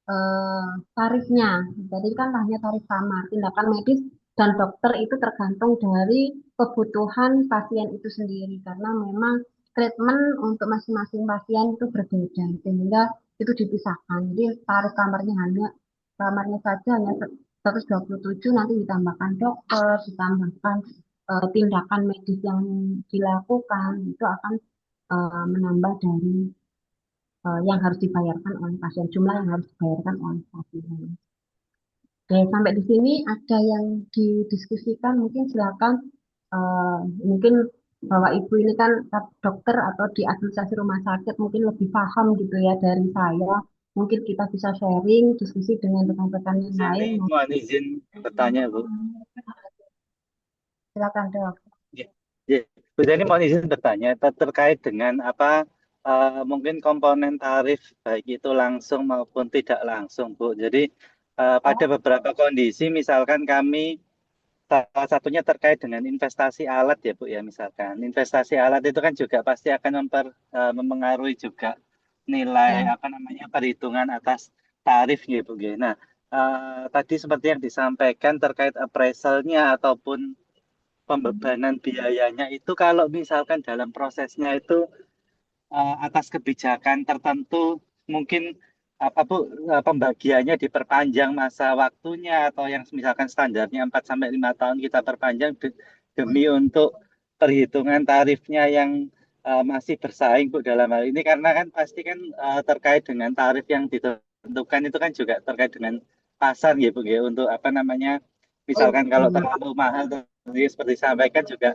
eh, tarifnya. Jadi kan hanya tarif kamar. Tindakan medis dan dokter itu tergantung dari kebutuhan pasien itu sendiri. Karena memang treatment untuk masing-masing pasien itu berbeda. Sehingga itu dipisahkan. Jadi tarif kamarnya saja hanya 127, nanti ditambahkan dokter, ditambahkan tindakan medis yang dilakukan, itu akan menambah dari yang harus dibayarkan oleh pasien, jumlah yang harus dibayarkan oleh pasien. Oke, sampai di sini ada yang didiskusikan, mungkin silakan. Mungkin Bapak Ibu ini kan dokter atau di administrasi rumah sakit mungkin lebih paham gitu ya dari saya. Mungkin kita bisa sharing, diskusi dengan rekan-rekan Bu yang lain. Zeni, mohon izin bertanya, Bu. Silakan dok. Ya. Ya. Bu Zeni, mohon izin bertanya terkait dengan apa mungkin komponen tarif baik itu langsung maupun tidak langsung, Bu. Jadi pada beberapa kondisi, misalkan kami salah satunya terkait dengan investasi alat ya, Bu ya, misalkan investasi alat itu kan juga pasti akan mempengaruhi juga nilai Ya. apa namanya perhitungan atas tarifnya, Bu. Ya. Nah, tadi seperti yang disampaikan terkait appraisalnya ataupun pembebanan biayanya itu kalau misalkan dalam prosesnya itu atas kebijakan tertentu mungkin apa Bu pembagiannya diperpanjang masa waktunya atau yang misalkan standarnya 4 sampai 5 tahun kita perpanjang demi untuk perhitungan tarifnya yang masih bersaing Bu dalam hal ini karena kan pasti kan terkait dengan tarif yang ditentukan itu kan juga terkait dengan pasar ya Bu ya untuk apa namanya Oh, misalkan kalau iya. terlalu mahal tadi seperti disampaikan juga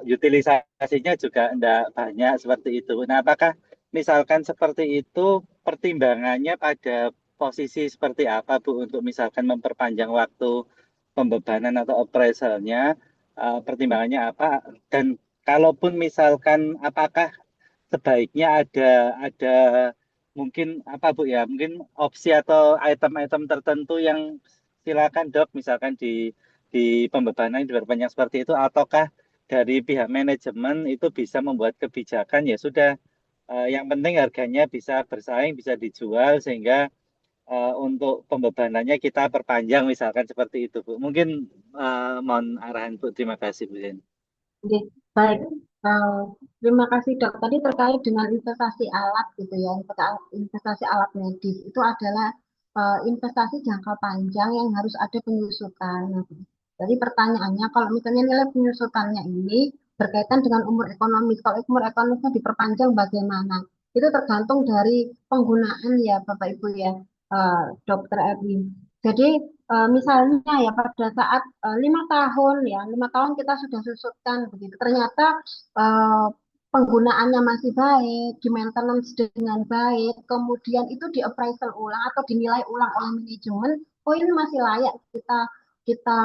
utilisasinya juga tidak banyak seperti itu. Nah, apakah misalkan seperti itu pertimbangannya pada posisi seperti apa Bu untuk misalkan memperpanjang waktu pembebanan atau appraisalnya, pertimbangannya apa? Dan kalaupun misalkan apakah sebaiknya ada mungkin apa Bu ya, mungkin opsi atau item-item tertentu yang silakan Dok misalkan di pembebanan diperpanjang seperti itu ataukah dari pihak manajemen itu bisa membuat kebijakan ya sudah yang penting harganya bisa bersaing, bisa dijual sehingga untuk pembebanannya kita perpanjang misalkan seperti itu Bu. Mungkin mohon arahan Bu. Terima kasih Bu Zen. Oke, baik. Eh, Terima kasih dok. Tadi terkait dengan investasi alat gitu ya, investasi alat medis itu adalah investasi jangka panjang yang harus ada penyusutan. Nah, jadi pertanyaannya, kalau misalnya nilai penyusutannya ini berkaitan dengan umur ekonomis, kalau umur ekonomisnya diperpanjang bagaimana? Itu tergantung dari penggunaan ya Bapak Ibu ya, Dokter Erwin. Jadi misalnya ya pada saat 5 tahun ya, 5 tahun kita sudah susutkan begitu. Ternyata eh, penggunaannya masih baik, di maintenance dengan baik, kemudian itu di appraisal ulang atau dinilai ulang oleh manajemen, oh ini masih layak kita kita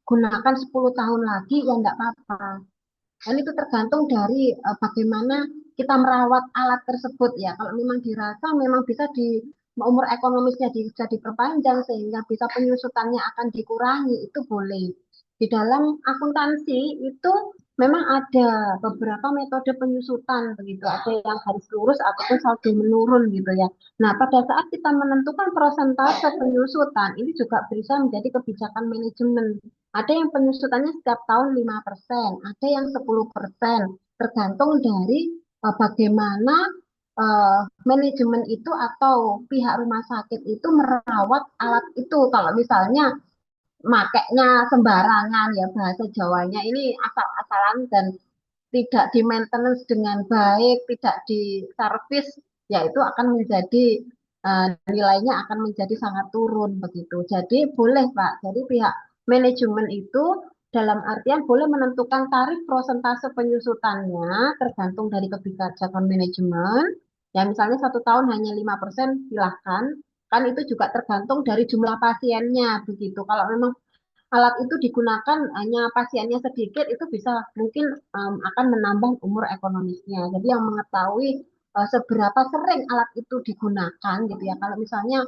gunakan 10 tahun lagi ya enggak apa-apa. Dan itu tergantung dari bagaimana kita merawat alat tersebut ya. Kalau memang dirasa memang bisa di umur ekonomisnya bisa diperpanjang sehingga bisa penyusutannya akan dikurangi, itu boleh. Di dalam akuntansi itu memang ada beberapa metode penyusutan begitu, ada yang garis lurus ataupun saldo menurun gitu ya. Nah, pada saat kita menentukan persentase penyusutan, ini juga bisa menjadi kebijakan manajemen. Ada yang penyusutannya setiap tahun 5%, ada yang 10%, tergantung dari bagaimana manajemen itu atau pihak rumah sakit itu merawat alat itu. Kalau misalnya makainya sembarangan ya, bahasa Jawanya ini asal-asalan dan tidak di maintenance dengan baik, tidak di servis, ya itu akan menjadi nilainya akan menjadi sangat turun begitu. Jadi boleh Pak. Jadi pihak manajemen itu dalam artian boleh menentukan tarif prosentase penyusutannya tergantung dari kebijakan manajemen. Ya misalnya 1 tahun hanya 5%, silahkan. Kan itu juga tergantung dari jumlah pasiennya begitu. Kalau memang alat itu digunakan hanya pasiennya sedikit, itu bisa mungkin akan menambah umur ekonomisnya. Jadi yang mengetahui seberapa sering alat itu digunakan gitu ya. Kalau misalnya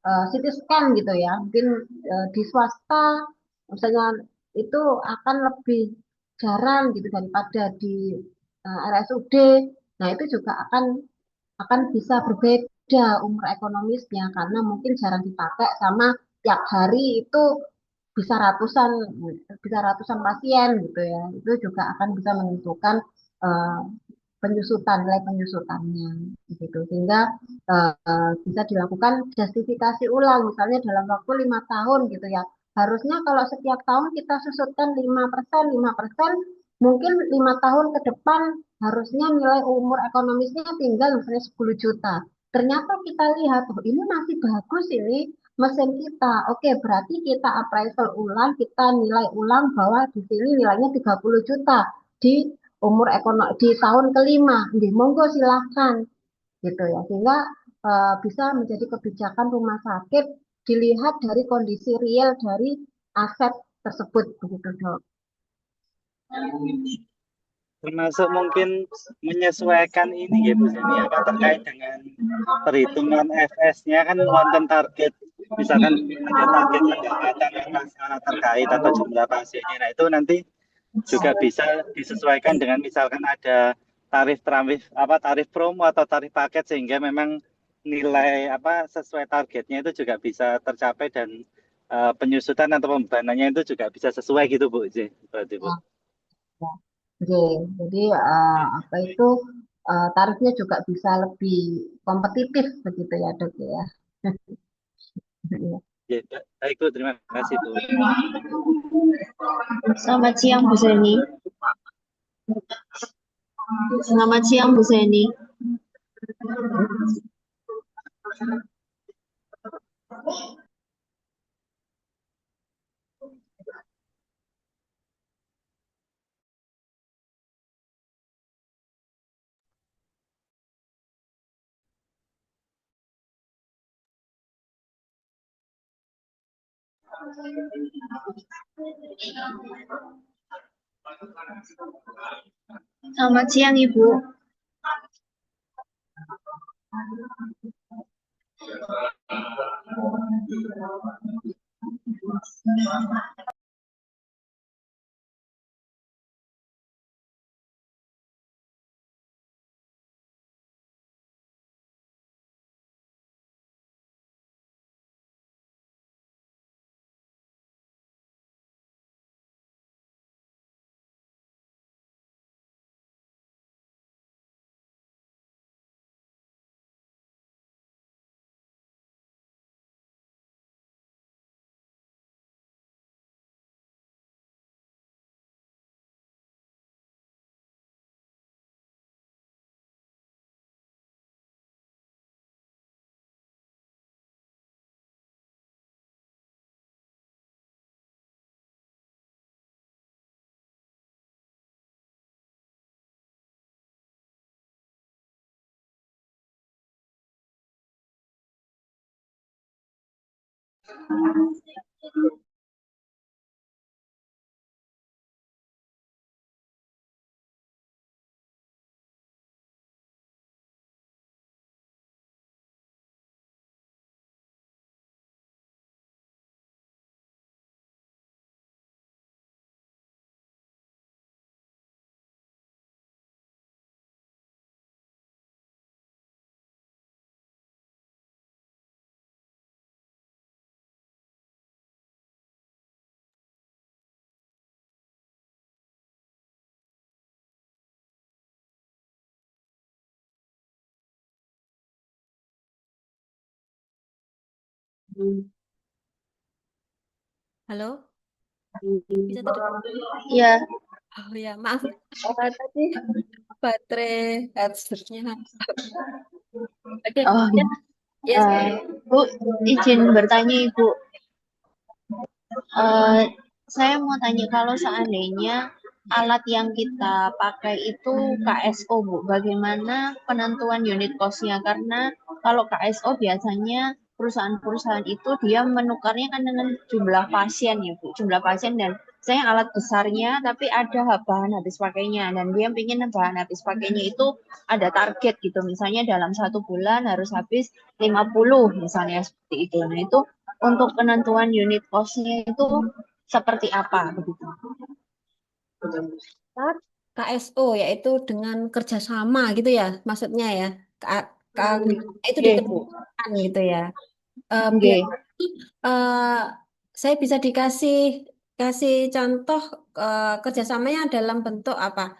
CT scan gitu ya, mungkin di swasta misalnya itu akan lebih jarang gitu daripada di RSUD. Nah, itu juga akan bisa berbeda umur ekonomisnya karena mungkin jarang dipakai sama tiap hari itu bisa ratusan bisa ratusan pasien gitu ya. Itu juga akan bisa menentukan eh, penyusutan nilai penyusutannya gitu, sehingga bisa dilakukan justifikasi ulang misalnya dalam waktu 5 tahun gitu ya. Harusnya kalau setiap tahun kita susutkan 5%, 5%, mungkin 5 tahun ke depan harusnya nilai umur ekonomisnya tinggal misalnya 10 juta. Ternyata kita lihat, oh ini masih bagus ini mesin kita. Oke, berarti kita appraisal ulang, kita nilai ulang bahwa di sini nilainya 30 juta di umur ekonomi di tahun kelima. Nggih, monggo silakan gitu ya. Sehingga bisa menjadi kebijakan rumah sakit dilihat dari kondisi real dari aset tersebut begitu, Dok. Termasuk mungkin menyesuaikan ini ya Bu Zeni, apa terkait dengan perhitungan FS-nya kan wonten target, misalkan ada target pendapatan atas alat terkait atau jumlah pasiennya. Nah itu nanti juga bisa disesuaikan dengan misalkan ada tarif apa tarif promo atau tarif paket sehingga memang nilai apa sesuai targetnya itu juga bisa tercapai dan penyusutan atau pembebanannya itu juga bisa sesuai gitu Bu berarti Bu. Ya, ya. Oke, jadi apa itu tarifnya juga bisa lebih kompetitif begitu ya, Dok ya. Ya, baik Bu, terima kasih Bu. Selamat siang Bu Zeni. Selamat siang Bu Zeni. Selamat siang Ibu. Halo, bisa terdengar? Ya, Oh ya, maaf. Tadi baterai headsetnya. Oke, oh ya, ya. eh, Bu, izin bertanya Ibu. Eh, saya mau tanya kalau seandainya alat yang kita pakai itu KSO, Bu, bagaimana penentuan unit cost-nya? Karena kalau KSO biasanya perusahaan-perusahaan itu dia menukarnya kan dengan jumlah pasien ya, Bu, jumlah pasien dan saya alat besarnya tapi ada bahan habis pakainya dan dia ingin bahan habis pakainya itu ada target gitu. Misalnya dalam 1 bulan harus habis 50 misalnya seperti itu. Nah, itu untuk penentuan unit cost-nya itu seperti apa begitu? KSO yaitu dengan kerjasama gitu ya, maksudnya ya. Itu Oke, Bu. ditentukan gitu ya. Oke. Biar eh, saya bisa dikasih kasih contoh kerjasamanya dalam bentuk apa?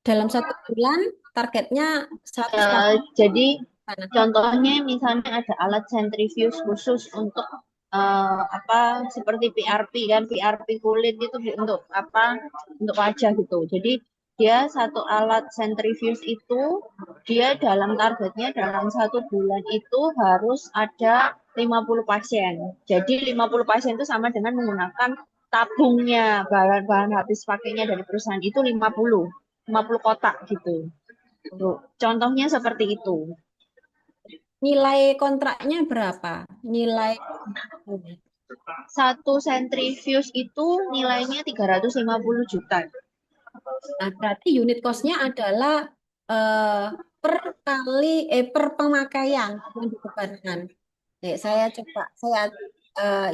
Dalam 1 bulan targetnya 100 Jadi mana? contohnya misalnya ada alat sentrifuge khusus untuk apa seperti PRP kan PRP kulit itu untuk apa untuk wajah gitu. Jadi dia satu alat sentrifuge itu dia dalam targetnya dalam 1 bulan itu harus ada 50 pasien. Jadi 50 pasien itu sama dengan menggunakan tabungnya bahan-bahan habis pakainya dari perusahaan itu 50 kotak gitu. Tuh, contohnya seperti itu. Nilai kontraknya berapa? Nilai Satu sentrifuge itu nilainya 350 juta. Nah, berarti unit cost-nya adalah eh, per per pemakaian yang dibebankan. Saya coba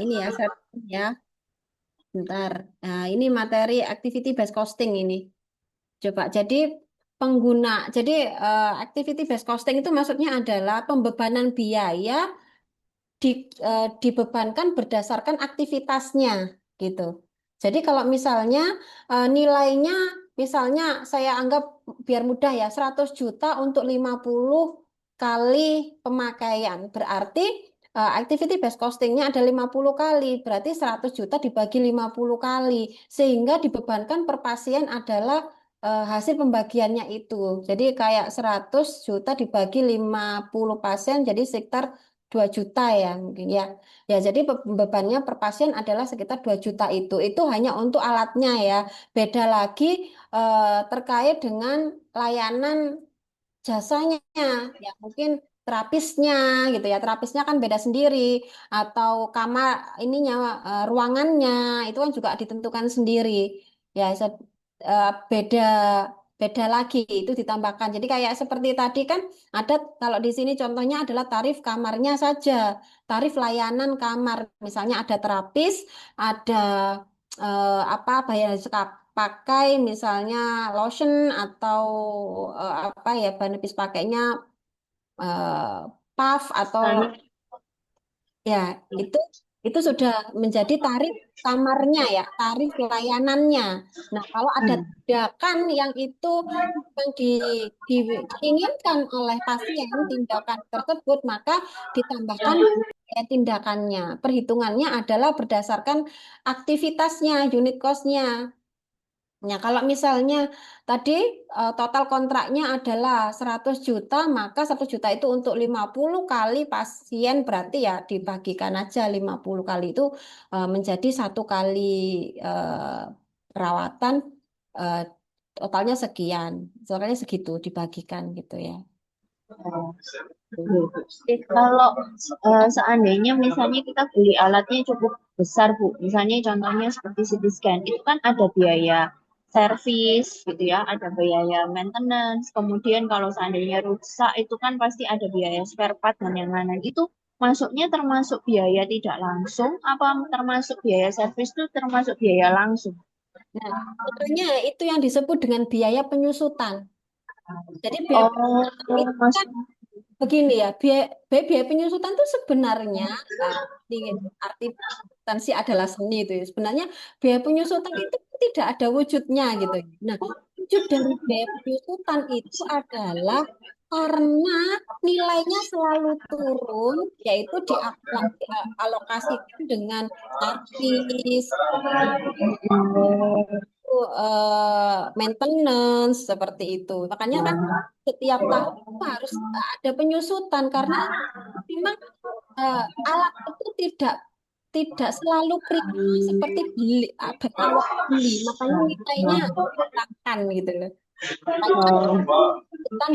ini ya saya ya bentar. Nah, ini materi activity based costing ini. Coba jadi pengguna. Jadi activity based costing itu maksudnya adalah pembebanan biaya dibebankan berdasarkan aktivitasnya gitu. Jadi kalau misalnya nilainya misalnya saya anggap biar mudah ya 100 juta untuk 50 kali pemakaian. Berarti activity based costingnya ada 50 kali. Berarti 100 juta dibagi 50 kali. Sehingga dibebankan per pasien adalah hasil pembagiannya itu. Jadi kayak 100 juta dibagi 50 pasien jadi sekitar 2 juta ya mungkin ya. Ya jadi bebannya per pasien adalah sekitar 2 juta itu. Itu hanya untuk alatnya ya. Beda lagi terkait dengan layanan jasanya ya mungkin terapisnya gitu ya. Terapisnya kan beda sendiri atau kamar ininya ruangannya itu kan juga ditentukan sendiri. Ya beda beda lagi itu ditambahkan. Jadi kayak seperti tadi kan ada kalau di sini contohnya adalah tarif kamarnya saja, tarif layanan kamar. Misalnya ada terapis, ada apa bayar pakai misalnya lotion atau apa ya bahan habis pakainya eh, puff atau Karena ya itu itu sudah menjadi tarif kamarnya ya, tarif layanannya. Nah, kalau ada tindakan yang itu yang diinginkan oleh pasien tindakan tersebut, maka ditambahkan tindakannya. Perhitungannya adalah berdasarkan aktivitasnya, unit cost-nya. Ya, kalau misalnya tadi total kontraknya adalah 100 juta, maka 100 juta itu untuk 50 kali pasien berarti ya dibagikan aja 50 kali itu menjadi 1 kali perawatan eh, totalnya sekian. Totalnya segitu dibagikan gitu ya. kalau seandainya misalnya kita beli alatnya cukup besar, Bu. Misalnya contohnya seperti CT scan, itu kan ada biaya servis gitu ya, ada biaya maintenance. Kemudian kalau seandainya rusak itu kan pasti ada biaya spare part dan yang lain. Itu masuknya termasuk biaya tidak langsung apa termasuk biaya servis itu termasuk biaya langsung? Nah, sebetulnya itu yang disebut dengan biaya penyusutan. Jadi biaya Oh, itu kan masuk. begini ya, biaya penyusutan itu sebenarnya di arti substansi adalah seni itu ya. Sebenarnya biaya penyusutan itu tidak ada wujudnya gitu. Nah, Wujud dari biaya penyusutan itu adalah karena nilainya selalu turun, yaitu dialokasikan dengan servis, maintenance seperti itu. Makanya kan setiap tahun itu harus ada penyusutan karena memang eh, alat itu tidak selalu prima seperti beli awal beli. Makanya nilainya dikatakan gitu loh. Makanya penyusutan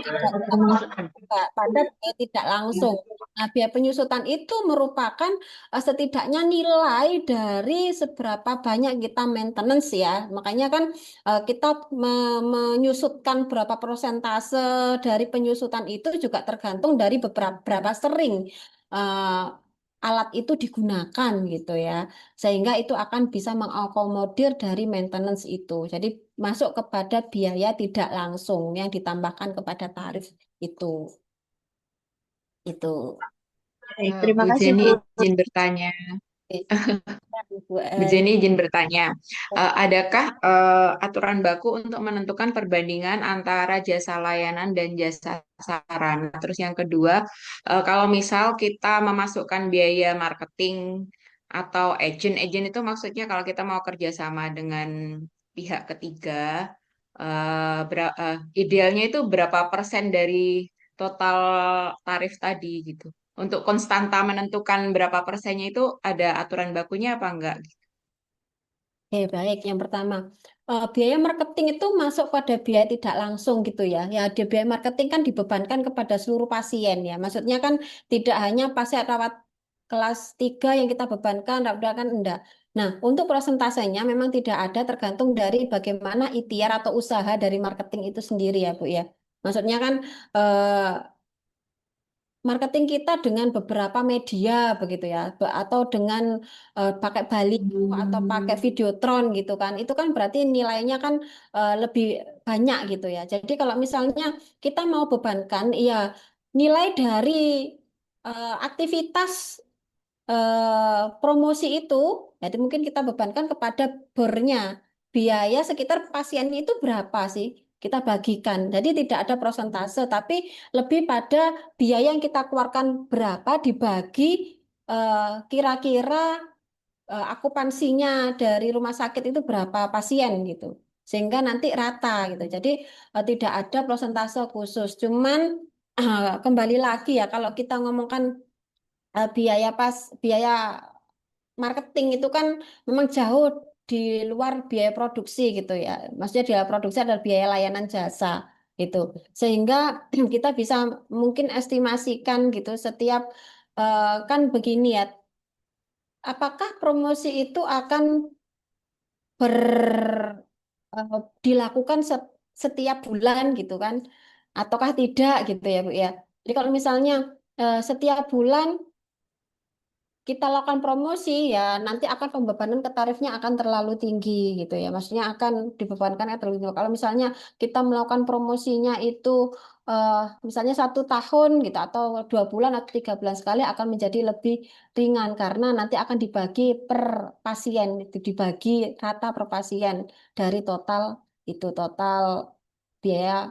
tidak pada biaya tidak langsung. Nah, biaya penyusutan itu merupakan setidaknya nilai dari seberapa banyak kita maintenance ya. Makanya kan kita menyusutkan berapa persentase dari penyusutan itu juga tergantung dari berapa sering eh, alat itu digunakan gitu ya. Sehingga itu akan bisa mengakomodir dari maintenance itu. Jadi masuk kepada biaya tidak langsung yang ditambahkan kepada tarif itu. Itu. Baik, terima Bu kasih Jenny Bu. izin bertanya. Oke. Bu, Bu Jenny izin bertanya, adakah aturan baku untuk menentukan perbandingan antara jasa layanan dan jasa sarana? Terus yang kedua, kalau misal kita memasukkan biaya marketing atau agent itu maksudnya kalau kita mau kerjasama dengan pihak ketiga, idealnya itu berapa persen dari total tarif tadi gitu? Untuk konstanta menentukan berapa persennya itu ada aturan bakunya apa enggak? Oke, baik. Yang pertama, biaya marketing itu masuk pada biaya tidak langsung gitu ya. Ya, di biaya marketing kan dibebankan kepada seluruh pasien ya. Maksudnya kan tidak hanya pasien rawat kelas 3 yang kita bebankan, udah kan enggak. Nah, untuk persentasenya memang tidak ada tergantung dari bagaimana ikhtiar atau usaha dari marketing itu sendiri ya, Bu ya. Maksudnya kan marketing kita dengan beberapa media begitu ya atau dengan pakai baliho atau pakai videotron gitu kan itu kan berarti nilainya kan lebih banyak gitu ya jadi kalau misalnya kita mau bebankan ya nilai dari aktivitas promosi itu, jadi mungkin kita bebankan kepada bornya. Biaya sekitar pasiennya itu berapa sih? Kita bagikan. Jadi tidak ada prosentase, tapi lebih pada biaya yang kita keluarkan berapa dibagi kira-kira akupansinya dari rumah sakit itu berapa pasien gitu. Sehingga nanti rata gitu. Jadi tidak ada prosentase khusus. Cuman kembali lagi ya kalau kita ngomongkan biaya marketing itu kan memang jauh di luar biaya produksi gitu ya. Maksudnya biaya produksi adalah biaya layanan jasa gitu. Sehingga kita bisa mungkin estimasikan gitu setiap kan begini ya. Apakah promosi itu akan dilakukan setiap bulan gitu kan? Ataukah tidak gitu ya, Bu ya. Jadi kalau misalnya setiap bulan kita lakukan promosi ya nanti akan pembebanan ke tarifnya akan terlalu tinggi gitu ya maksudnya akan dibebankan terlalu tinggi kalau misalnya kita melakukan promosinya itu eh, misalnya 1 tahun gitu atau 2 bulan atau 3 bulan sekali akan menjadi lebih ringan karena nanti akan dibagi per pasien itu dibagi rata per pasien dari total biaya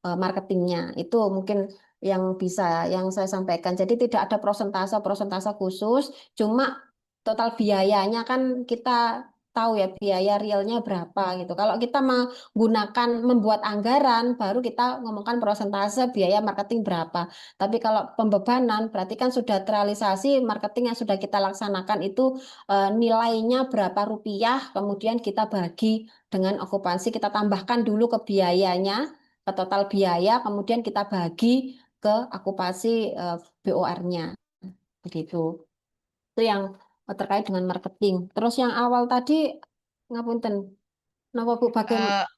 marketingnya. Itu mungkin yang bisa yang saya sampaikan. Jadi tidak ada prosentase khusus, cuma total biayanya kan kita tahu ya biaya realnya berapa gitu. Kalau kita menggunakan membuat anggaran, baru kita ngomongkan prosentase biaya marketing berapa. Tapi kalau pembebanan berarti kan sudah terrealisasi marketing yang sudah kita laksanakan itu nilainya berapa rupiah, kemudian kita bagi dengan okupansi, kita tambahkan dulu ke biayanya ke total biaya, kemudian kita bagi ke akupasi BOR-nya. Begitu. Itu yang terkait dengan marketing. Terus yang awal tadi, ngapunten, napa Bu bagaimana?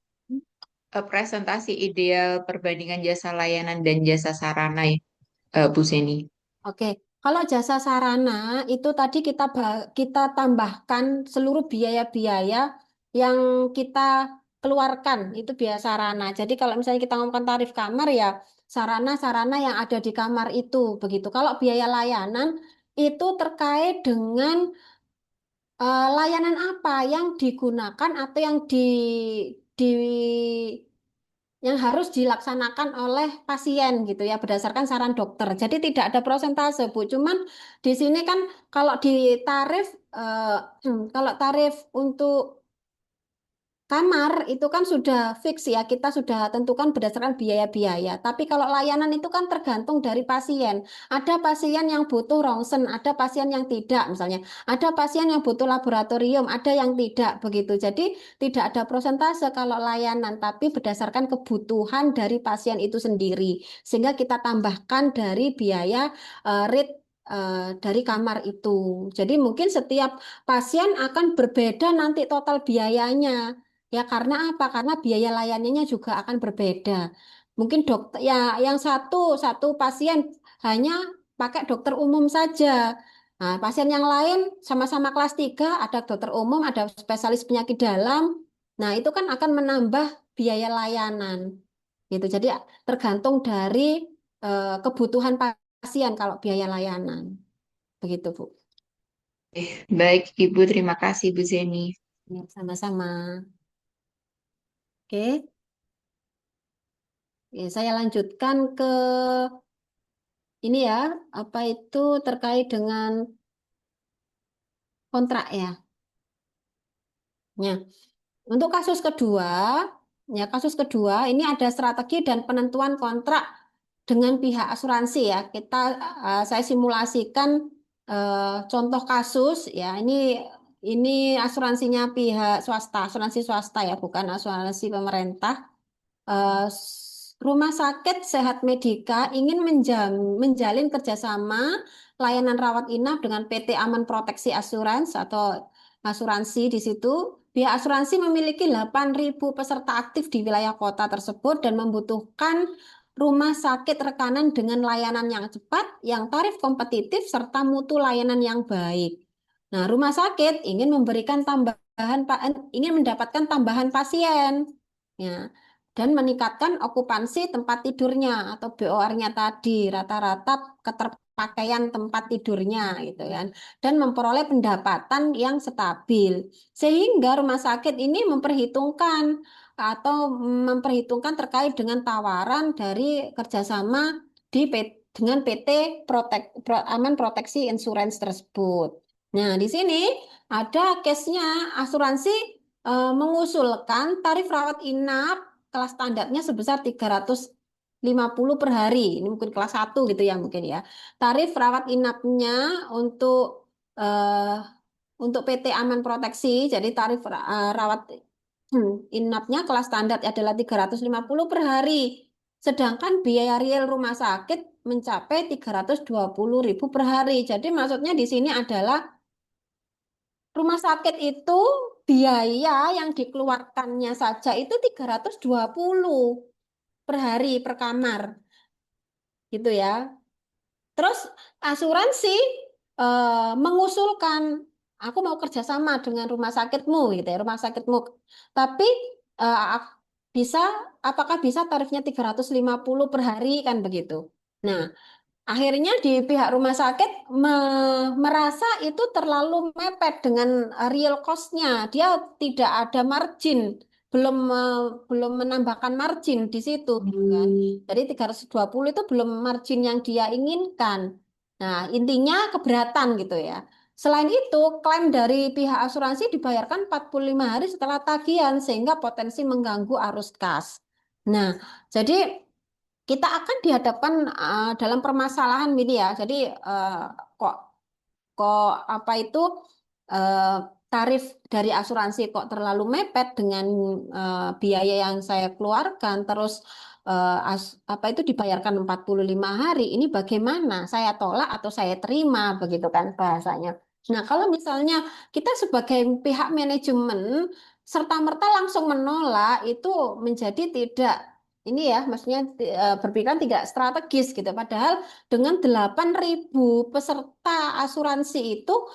Eh, presentasi ideal perbandingan jasa layanan dan jasa sarana ya, Bu Seni. Oke, kalau jasa sarana itu tadi kita tambahkan seluruh biaya-biaya yang kita keluarkan itu biaya sarana. Jadi kalau misalnya kita ngomongkan tarif kamar ya sarana-sarana yang ada di kamar itu begitu. Kalau biaya layanan itu terkait dengan layanan apa yang digunakan atau yang di yang harus dilaksanakan oleh pasien gitu ya berdasarkan saran dokter. Jadi tidak ada prosentase, Bu. Cuman di sini kan kalau di tarif kalau tarif untuk kamar itu kan sudah fix ya, kita sudah tentukan berdasarkan biaya-biaya. Tapi kalau layanan itu kan tergantung dari pasien. Ada pasien yang butuh rongsen, ada pasien yang tidak misalnya. Ada pasien yang butuh laboratorium, ada yang tidak begitu. Jadi tidak ada prosentase kalau layanan, tapi berdasarkan kebutuhan dari pasien itu sendiri. Sehingga kita tambahkan dari biaya rate dari kamar itu. Jadi mungkin setiap pasien akan berbeda nanti total biayanya. Ya karena apa? Karena biaya layanannya juga akan berbeda. Mungkin dokter ya yang satu pasien hanya pakai dokter umum saja. Nah, pasien yang lain sama-sama kelas 3 ada dokter umum, ada spesialis penyakit dalam. Nah, itu kan akan menambah biaya layanan. Gitu. Jadi tergantung dari kebutuhan pasien kalau biaya layanan. Begitu, Bu. Baik, Ibu, terima kasih, Bu Zeni. Ya, sama-sama. Oke. Ya, saya lanjutkan ke ini ya, apa itu terkait dengan kontrak ya. Ya, untuk kasus kedua ini ada strategi dan penentuan kontrak dengan pihak asuransi ya. Saya simulasikan contoh kasus ya. Ini asuransinya pihak swasta, asuransi swasta ya, bukan asuransi pemerintah. Rumah Sakit Sehat Medika ingin menjalin kerjasama layanan rawat inap dengan PT Aman Proteksi Asuransi atau asuransi di situ. Pihak asuransi memiliki 8.000 peserta aktif di wilayah kota tersebut dan membutuhkan rumah sakit rekanan dengan layanan yang cepat, yang tarif kompetitif, serta mutu layanan yang baik. Nah, rumah sakit ingin ingin mendapatkan tambahan pasien. Ya, dan meningkatkan okupansi tempat tidurnya atau BOR-nya tadi, rata-rata keterpakaian tempat tidurnya gitu kan, dan memperoleh pendapatan yang stabil. Sehingga rumah sakit ini memperhitungkan terkait dengan tawaran dari kerjasama dengan PT Aman Proteksi Insurance tersebut. Nah, di sini ada case-nya asuransi mengusulkan tarif rawat inap kelas standarnya sebesar 350 per hari. Ini mungkin kelas 1 gitu ya mungkin ya. Tarif rawat inapnya eh, untuk PT Aman Proteksi, jadi tarif rawat inapnya kelas standar adalah 350 per hari. Sedangkan biaya real rumah sakit mencapai 320.000 per hari. Jadi maksudnya di sini adalah rumah sakit itu biaya yang dikeluarkannya saja itu 320 per hari per kamar gitu ya. Terus asuransi mengusulkan aku mau kerjasama dengan rumah sakitmu gitu ya, rumah sakitmu. Tapi eh, ak- bisa apakah bisa tarifnya 350 per hari kan begitu. Nah, akhirnya di pihak rumah sakit merasa itu terlalu mepet dengan real cost-nya. Dia tidak ada margin, belum menambahkan margin di situ, gitu kan. Jadi 320 itu belum margin yang dia inginkan. Nah, intinya keberatan gitu ya. Selain itu, klaim dari pihak asuransi dibayarkan 45 hari setelah tagihan sehingga potensi mengganggu arus kas. Nah, jadi kita akan dihadapkan dalam permasalahan ini ya. Jadi kok kok apa itu eh, tarif dari asuransi kok terlalu mepet dengan biaya yang saya keluarkan, terus apa itu dibayarkan 45 hari. Ini bagaimana? Saya tolak atau saya terima begitu kan bahasanya. Nah, kalau misalnya kita sebagai pihak manajemen serta-merta langsung menolak itu menjadi tidak ini ya, maksudnya berpikiran tidak strategis gitu. Padahal dengan 8.000 peserta asuransi itu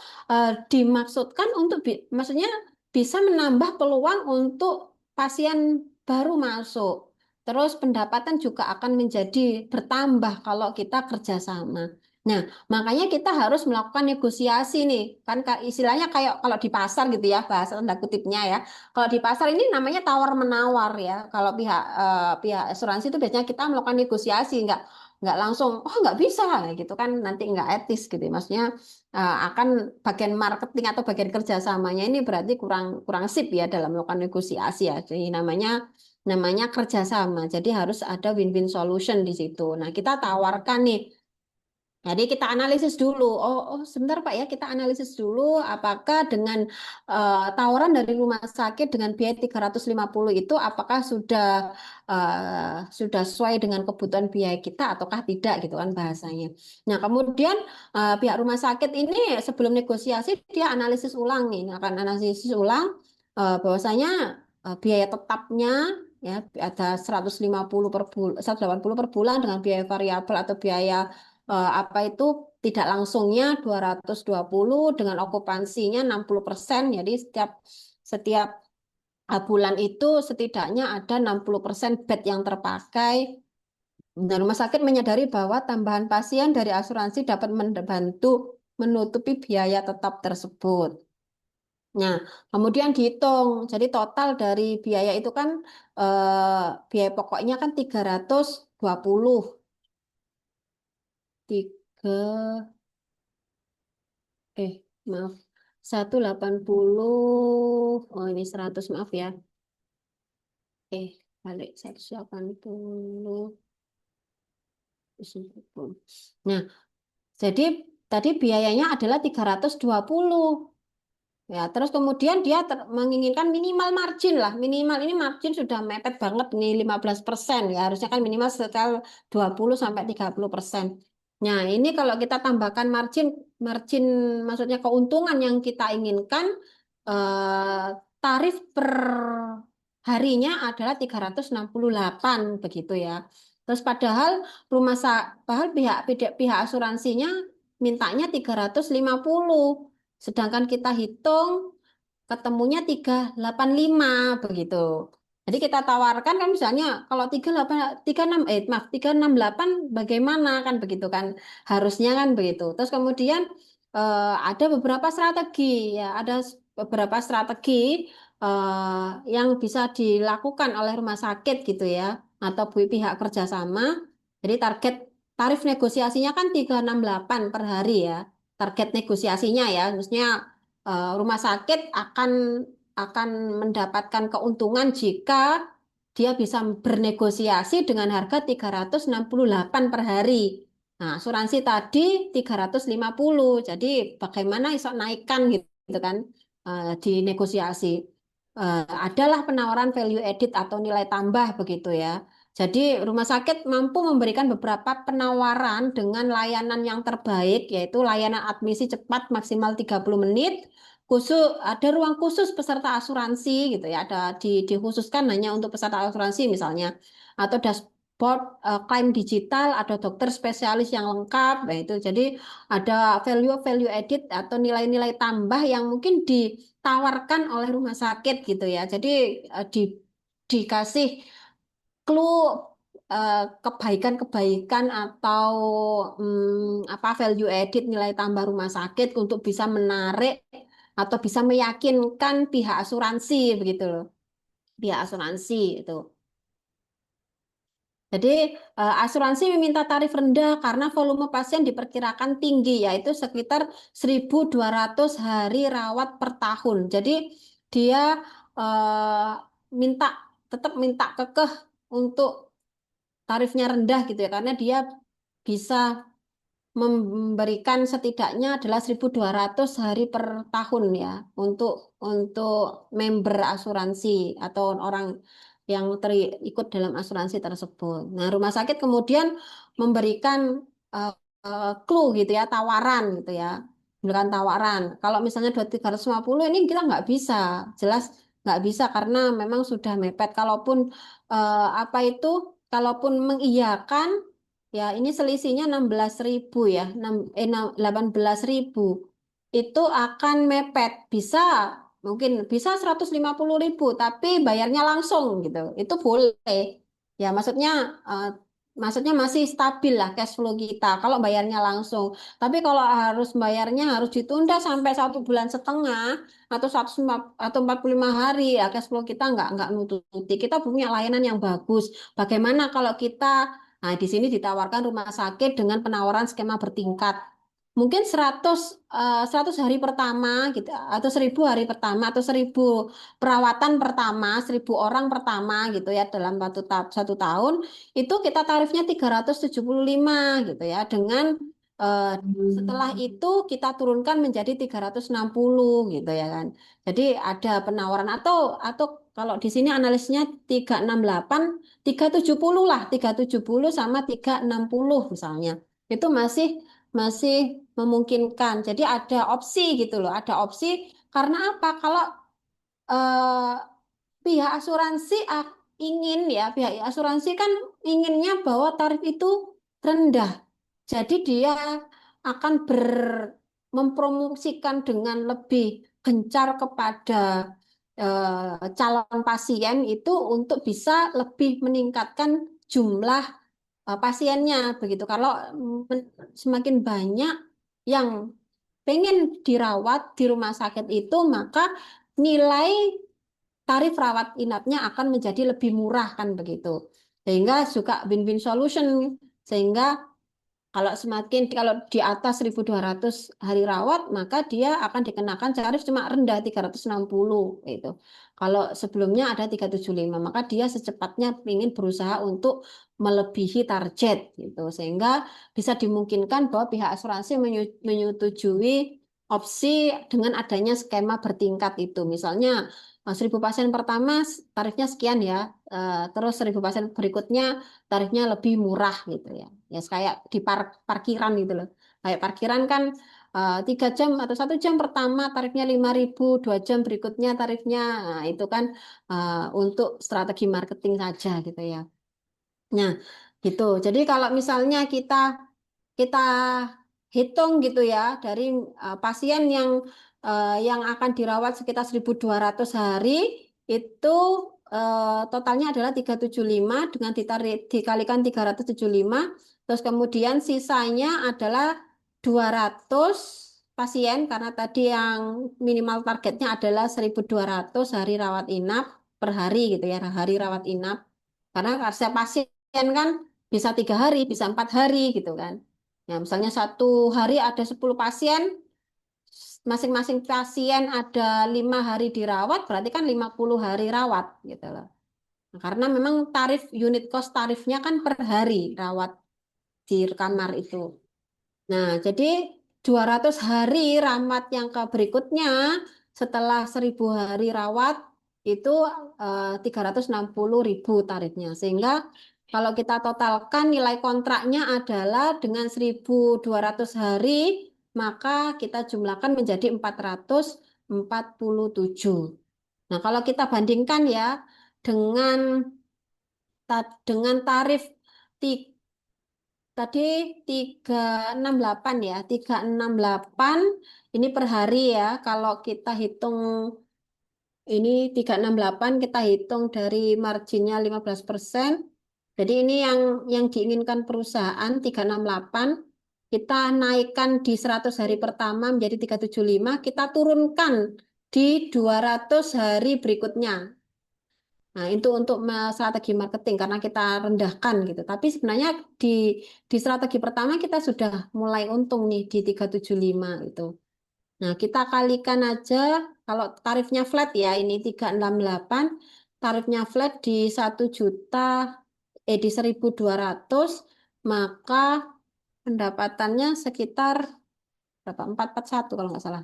dimaksudkan untuk maksudnya bisa menambah peluang untuk pasien baru masuk. Terus pendapatan juga akan menjadi bertambah kalau kita kerjasama. Nah, makanya kita harus melakukan negosiasi nih. Kan istilahnya kayak kalau di pasar gitu ya, bahasa tanda kutipnya ya. Kalau di pasar ini namanya tawar-menawar ya. Kalau pihak asuransi itu biasanya kita melakukan negosiasi, nggak langsung, oh nggak bisa gitu kan, nanti nggak etis gitu. Maksudnya akan bagian marketing atau bagian kerjasamanya ini berarti kurang kurang sip ya dalam melakukan negosiasi ya. Jadi namanya kerjasama. Jadi harus ada win-win solution di situ. Nah, kita tawarkan nih. Jadi kita analisis dulu. Oh, sebentar Pak ya, kita analisis dulu apakah dengan tawaran dari rumah sakit dengan biaya 350 itu apakah sudah sesuai dengan kebutuhan biaya kita ataukah tidak gitu kan bahasanya. Nah, kemudian pihak rumah sakit ini sebelum negosiasi dia analisis ulang nih, akan analisis ulang bahwasanya biaya tetapnya ya ada 150 per bulan, 180 per bulan dengan biaya variabel atau biaya apa itu tidak langsungnya 220 dengan okupansinya 60%. Jadi setiap setiap bulan itu setidaknya ada 60% bed yang terpakai. Dan rumah sakit menyadari bahwa tambahan pasien dari asuransi dapat membantu menutupi biaya tetap tersebut. Nah, kemudian dihitung. Jadi total dari biaya itu kan biaya pokoknya kan 320. 3 maaf, 180. Oh, ini 100, maaf ya. Balik 180. Nah, jadi tadi biayanya adalah 320. Ya, terus kemudian dia menginginkan minimal margin lah. Minimal ini margin sudah mepet banget nih 15%. Ya, harusnya kan minimal sekitar 20 sampai 30%. Nah, ini kalau kita tambahkan margin, margin maksudnya keuntungan yang kita inginkan, tarif per harinya adalah 368 begitu ya. Terus padahal padahal pihak asuransinya mintanya 350. Sedangkan kita hitung ketemunya 385 begitu. Jadi kita tawarkan kan misalnya kalau 38 36 maaf 368 bagaimana kan begitu kan, harusnya kan begitu. Terus kemudian ada beberapa strategi ya, ada beberapa strategi yang bisa dilakukan oleh rumah sakit gitu ya, atau pihak kerjasama. Jadi tarif negosiasinya kan 368 per hari ya, target negosiasinya ya, maksudnya rumah sakit akan mendapatkan keuntungan jika dia bisa bernegosiasi dengan harga 368 per hari. Nah, asuransi tadi 350. Jadi bagaimana iso naikkan gitu kan di negosiasi. Adalah penawaran value added atau nilai tambah begitu ya. Jadi rumah sakit mampu memberikan beberapa penawaran dengan layanan yang terbaik, yaitu layanan admisi cepat maksimal 30 menit, ada ruang khusus peserta asuransi gitu ya, ada dikhususkan hanya untuk peserta asuransi misalnya, atau dashboard klaim digital, ada dokter spesialis yang lengkap, nah itu jadi ada value added atau nilai-nilai tambah yang mungkin ditawarkan oleh rumah sakit gitu ya. Jadi dikasih clue kebaikan-kebaikan atau apa value added nilai tambah rumah sakit untuk bisa menarik atau bisa meyakinkan pihak asuransi begitu loh, pihak asuransi itu. Jadi asuransi meminta tarif rendah karena volume pasien diperkirakan tinggi, yaitu sekitar 1.200 hari rawat per tahun. Jadi dia eh, minta tetap minta kekeh untuk tarifnya rendah gitu ya, karena dia bisa memberikan setidaknya adalah 1.200 hari per tahun ya untuk member asuransi atau orang yang terikut dalam asuransi tersebut. Nah, rumah sakit kemudian memberikan clue gitu ya, tawaran gitu ya. Memberikan tawaran. Kalau misalnya 350 ini kita nggak bisa, jelas nggak bisa karena memang sudah mepet. Kalaupun apa itu, kalaupun mengiyakan, ya, ini selisihnya 16.000 ya, 18.000. Itu akan mepet. Mungkin bisa 150.000, tapi bayarnya langsung gitu. Itu boleh. Ya, maksudnya maksudnya masih stabil lah cash flow kita kalau bayarnya langsung. Tapi kalau harus bayarnya harus ditunda sampai 1,5 bulan atau 45 hari, ya cash flow kita nggak nututi. Kita punya layanan yang bagus. Bagaimana kalau kita, nah di sini ditawarkan rumah sakit dengan penawaran skema bertingkat. Mungkin 100 hari pertama gitu atau 1.000 hari pertama atau 1.000 perawatan pertama, 1.000 orang pertama gitu ya dalam satu tahun itu kita tarifnya 375 gitu ya dengan setelah itu kita turunkan menjadi 360 gitu ya kan. Jadi ada penawaran atau kalau di sini analisnya 368, 370 lah, 370 sama 360 misalnya. Itu masih masih memungkinkan. Jadi ada opsi gitu loh, ada opsi karena apa? Kalau eh, pihak asuransi ingin ya, pihak asuransi kan inginnya bahwa tarif itu rendah. Jadi dia akan mempromosikan dengan lebih gencar kepada calon pasien itu untuk bisa lebih meningkatkan jumlah pasiennya begitu. Kalau semakin banyak yang pengen dirawat di rumah sakit itu, maka nilai tarif rawat inapnya akan menjadi lebih murah kan begitu. Sehingga juga win-win solution. Sehingga kalau di atas 1.200 hari rawat, maka dia akan dikenakan tarif cuma rendah 360 gitu. Kalau sebelumnya ada 375, maka dia secepatnya ingin berusaha untuk melebihi target gitu. Sehingga bisa dimungkinkan bahwa pihak asuransi menyetujui opsi dengan adanya skema bertingkat itu. Misalnya 1.000 pasien pertama tarifnya sekian ya, terus 1.000 pasien berikutnya tarifnya lebih murah gitu ya. Ya kayak di parkiran gitu loh. Kayak parkiran kan 3 jam atau 1 jam pertama tarifnya 5.000, 2 jam berikutnya tarifnya, nah, itu kan untuk strategi marketing saja gitu ya. Nah, gitu. Jadi kalau misalnya kita kita hitung gitu ya dari pasien yang akan dirawat sekitar 1.200 hari itu totalnya adalah 375 dengan dikalikan 375 terus kemudian sisanya adalah 200 pasien karena tadi yang minimal targetnya adalah 1.200 hari rawat inap per hari gitu ya hari rawat inap karena setiap pasien kan bisa 3 hari bisa 4 hari gitu kan. Ya, misalnya satu hari ada 10 pasien, masing-masing pasien ada 5 hari dirawat, berarti kan 50 hari rawat gitu loh. Nah, karena memang unit cost tarifnya kan per hari rawat di kamar itu. Nah, jadi 200 hari rawat yang ke berikutnya setelah 1.000 hari rawat itu 360.000 tarifnya. Sehingga kalau kita totalkan nilai kontraknya adalah dengan 1.200 hari, maka kita jumlahkan menjadi 447. Nah, kalau kita bandingkan ya dengan dengan tarif tadi 368 ya, 368 ini per hari ya. Kalau kita hitung ini 368 kita hitung dari marginnya 15%. Jadi ini yang diinginkan perusahaan 368 kita naikkan di 100 hari pertama menjadi 375, kita turunkan di 200 hari berikutnya. Nah, itu untuk strategi marketing karena kita rendahkan gitu. Tapi sebenarnya di di strategi pertama kita sudah mulai untung nih di 375 itu. Nah, kita kalikan aja kalau tarifnya flat ya ini 368 tarifnya flat di 1 juta di 1.200 maka pendapatannya sekitar berapa? 441 kalau nggak salah.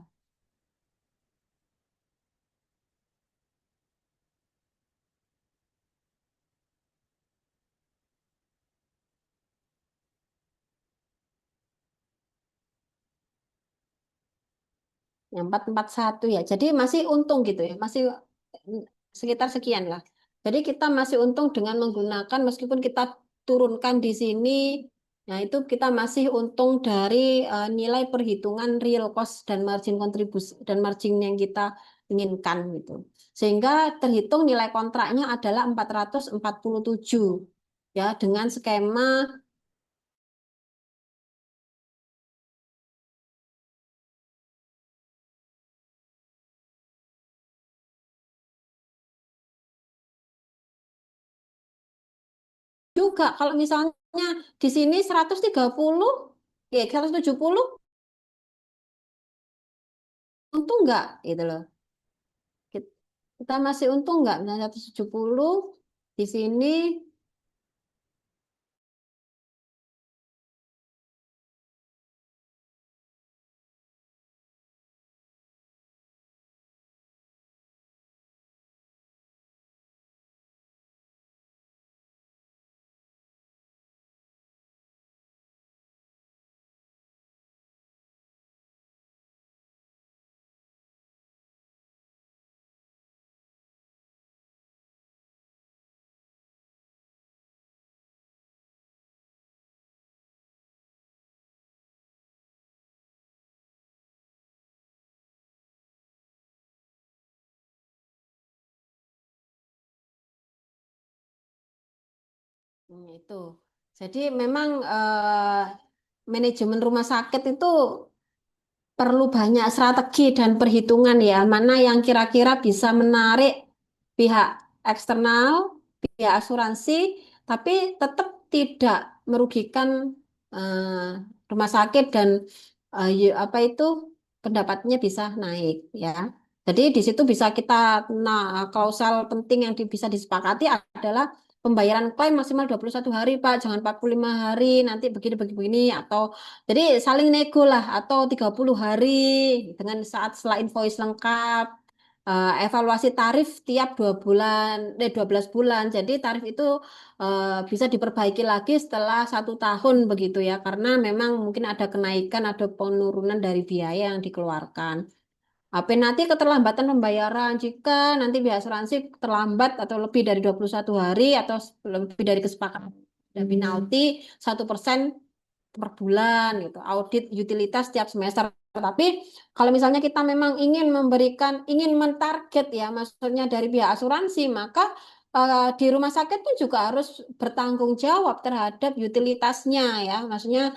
Yang 441 ya. Jadi masih untung gitu ya. Masih sekitar sekian lah. Jadi kita masih untung dengan menggunakan meskipun kita turunkan di sini, nah itu kita masih untung dari nilai perhitungan real cost dan margin kontribusi dan margin yang kita inginkan gitu. Sehingga terhitung nilai kontraknya adalah 447. ya dengan skema juga. Kalau misalnya di sini 130, ya 170, untung nggak gitu loh. Kita masih untung nggak? Misalnya 170 di sini. Itu. Jadi memang manajemen rumah sakit itu perlu banyak strategi dan perhitungan ya, mana yang kira-kira bisa menarik pihak eksternal, pihak asuransi, tapi tetap tidak merugikan rumah sakit dan apa itu pendapatnya bisa naik ya. Jadi di situ bisa kita, nah klausal penting yang bisa disepakati adalah pembayaran klaim maksimal 21 hari Pak, jangan 45 hari, nanti begini begini begini, atau jadi saling nego lah, atau 30 hari dengan saat setelah invoice lengkap. Evaluasi tarif tiap 2 bulan, 12 bulan. Jadi tarif itu bisa diperbaiki lagi setelah 1 tahun begitu ya, karena memang mungkin ada kenaikan, ada penurunan dari biaya yang dikeluarkan. Penalti keterlambatan pembayaran jika nanti pihak asuransi terlambat atau lebih dari 21 hari atau lebih dari kesepakatan, ada penalti 1% per bulan gitu. Audit utilitas setiap semester. Tapi kalau misalnya kita memang ingin mentarget ya, maksudnya dari pihak asuransi, maka di rumah sakit pun juga harus bertanggung jawab terhadap utilitasnya ya. Maksudnya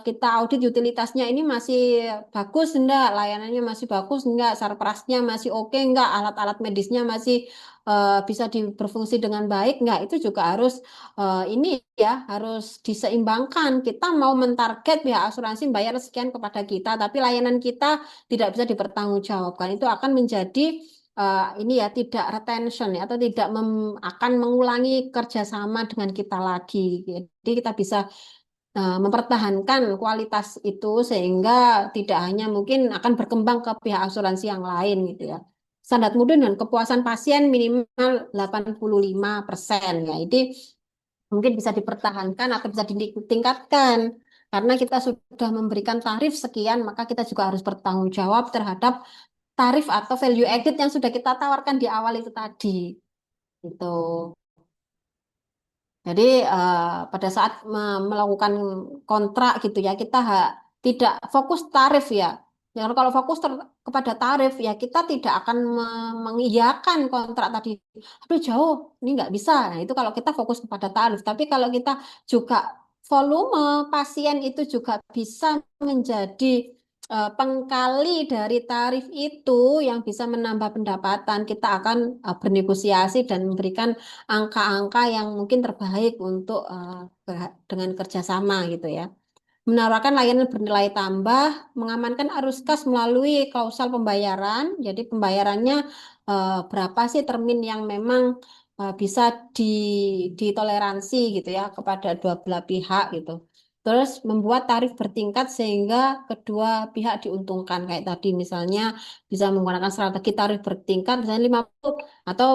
kita audit utilitasnya ini masih bagus enggak, layanannya masih bagus enggak, sarprasnya masih oke enggak, alat-alat medisnya masih bisa berfungsi dengan baik enggak, itu juga harus ini ya harus diseimbangkan. Kita mau mentarget pihak asuransi bayar sekian kepada kita, tapi layanan kita tidak bisa dipertanggungjawabkan. Itu akan menjadi ini ya tidak retention ya, atau tidak akan mengulangi kerjasama dengan kita lagi. Jadi kita bisa mempertahankan kualitas itu sehingga tidak hanya mungkin akan berkembang ke pihak asuransi yang lain gitu ya. Standar mutu dan kepuasan pasien minimal 85% ya. Jadi mungkin bisa dipertahankan atau bisa ditingkatkan. Karena kita sudah memberikan tarif sekian, maka kita juga harus bertanggung jawab terhadap tarif atau value added yang sudah kita tawarkan di awal itu tadi. Gitu. Jadi pada saat melakukan kontrak gitu ya, kita tidak fokus tarif ya. Jangan kalau fokus kepada tarif ya, kita tidak akan mengiyakan kontrak tadi. Aduh jauh, ini nggak bisa. Nah itu kalau kita fokus kepada tarif. Tapi kalau kita juga volume pasien itu juga bisa menjadi pengkali dari tarif itu yang bisa menambah pendapatan, kita akan bernegosiasi dan memberikan angka-angka yang mungkin terbaik untuk dengan kerjasama gitu ya. Menawarkan layanan bernilai tambah, mengamankan arus kas melalui klausal pembayaran. Jadi pembayarannya berapa sih termin yang memang bisa ditoleransi gitu ya kepada dua belah pihak gitu. Terus membuat tarif bertingkat sehingga kedua pihak diuntungkan. Kayak tadi misalnya bisa menggunakan strategi tarif bertingkat misalnya 50 atau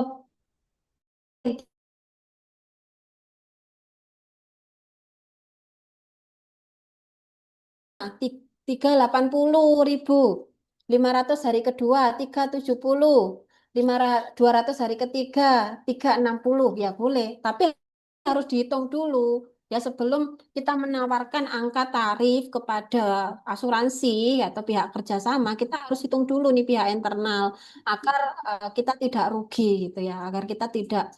380.000, 500 hari kedua 370, 200 hari ketiga 360 ya boleh. Tapi harus dihitung dulu ya sebelum kita menawarkan angka tarif kepada asuransi atau pihak kerjasama, kita harus hitung dulu nih pihak internal agar kita tidak rugi gitu ya, agar kita tidak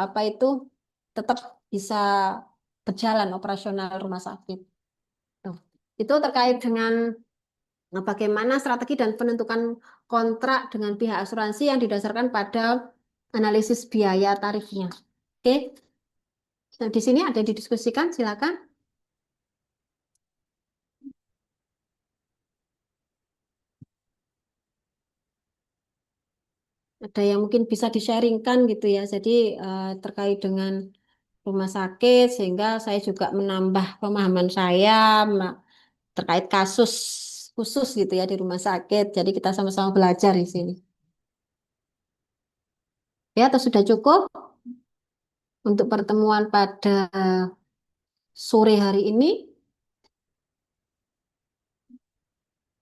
apa itu tetap bisa berjalan operasional rumah sakit. Tuh. Itu terkait dengan bagaimana strategi dan penentukan kontrak dengan pihak asuransi yang didasarkan pada analisis biaya tarifnya. Oke, nah, di sini ada yang didiskusikan, silakan. Ada yang mungkin bisa di-sharingkan gitu ya. Jadi terkait dengan rumah sakit, sehingga saya juga menambah pemahaman saya terkait kasus khusus gitu ya di rumah sakit. Jadi kita sama-sama belajar di sini. Ya, atau sudah cukup untuk pertemuan pada sore hari ini?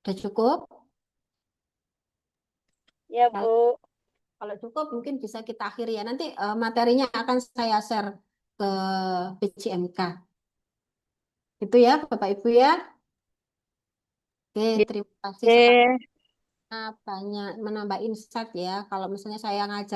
Sudah cukup? Ya, Kalau, Bu. kalau cukup mungkin bisa kita akhiri ya. Nanti materinya akan saya share ke PCMK. Itu ya, Bapak Ibu ya. Oke, terima kasih sekali. Oke. Banyak menambah insight ya. Kalau misalnya saya ngajar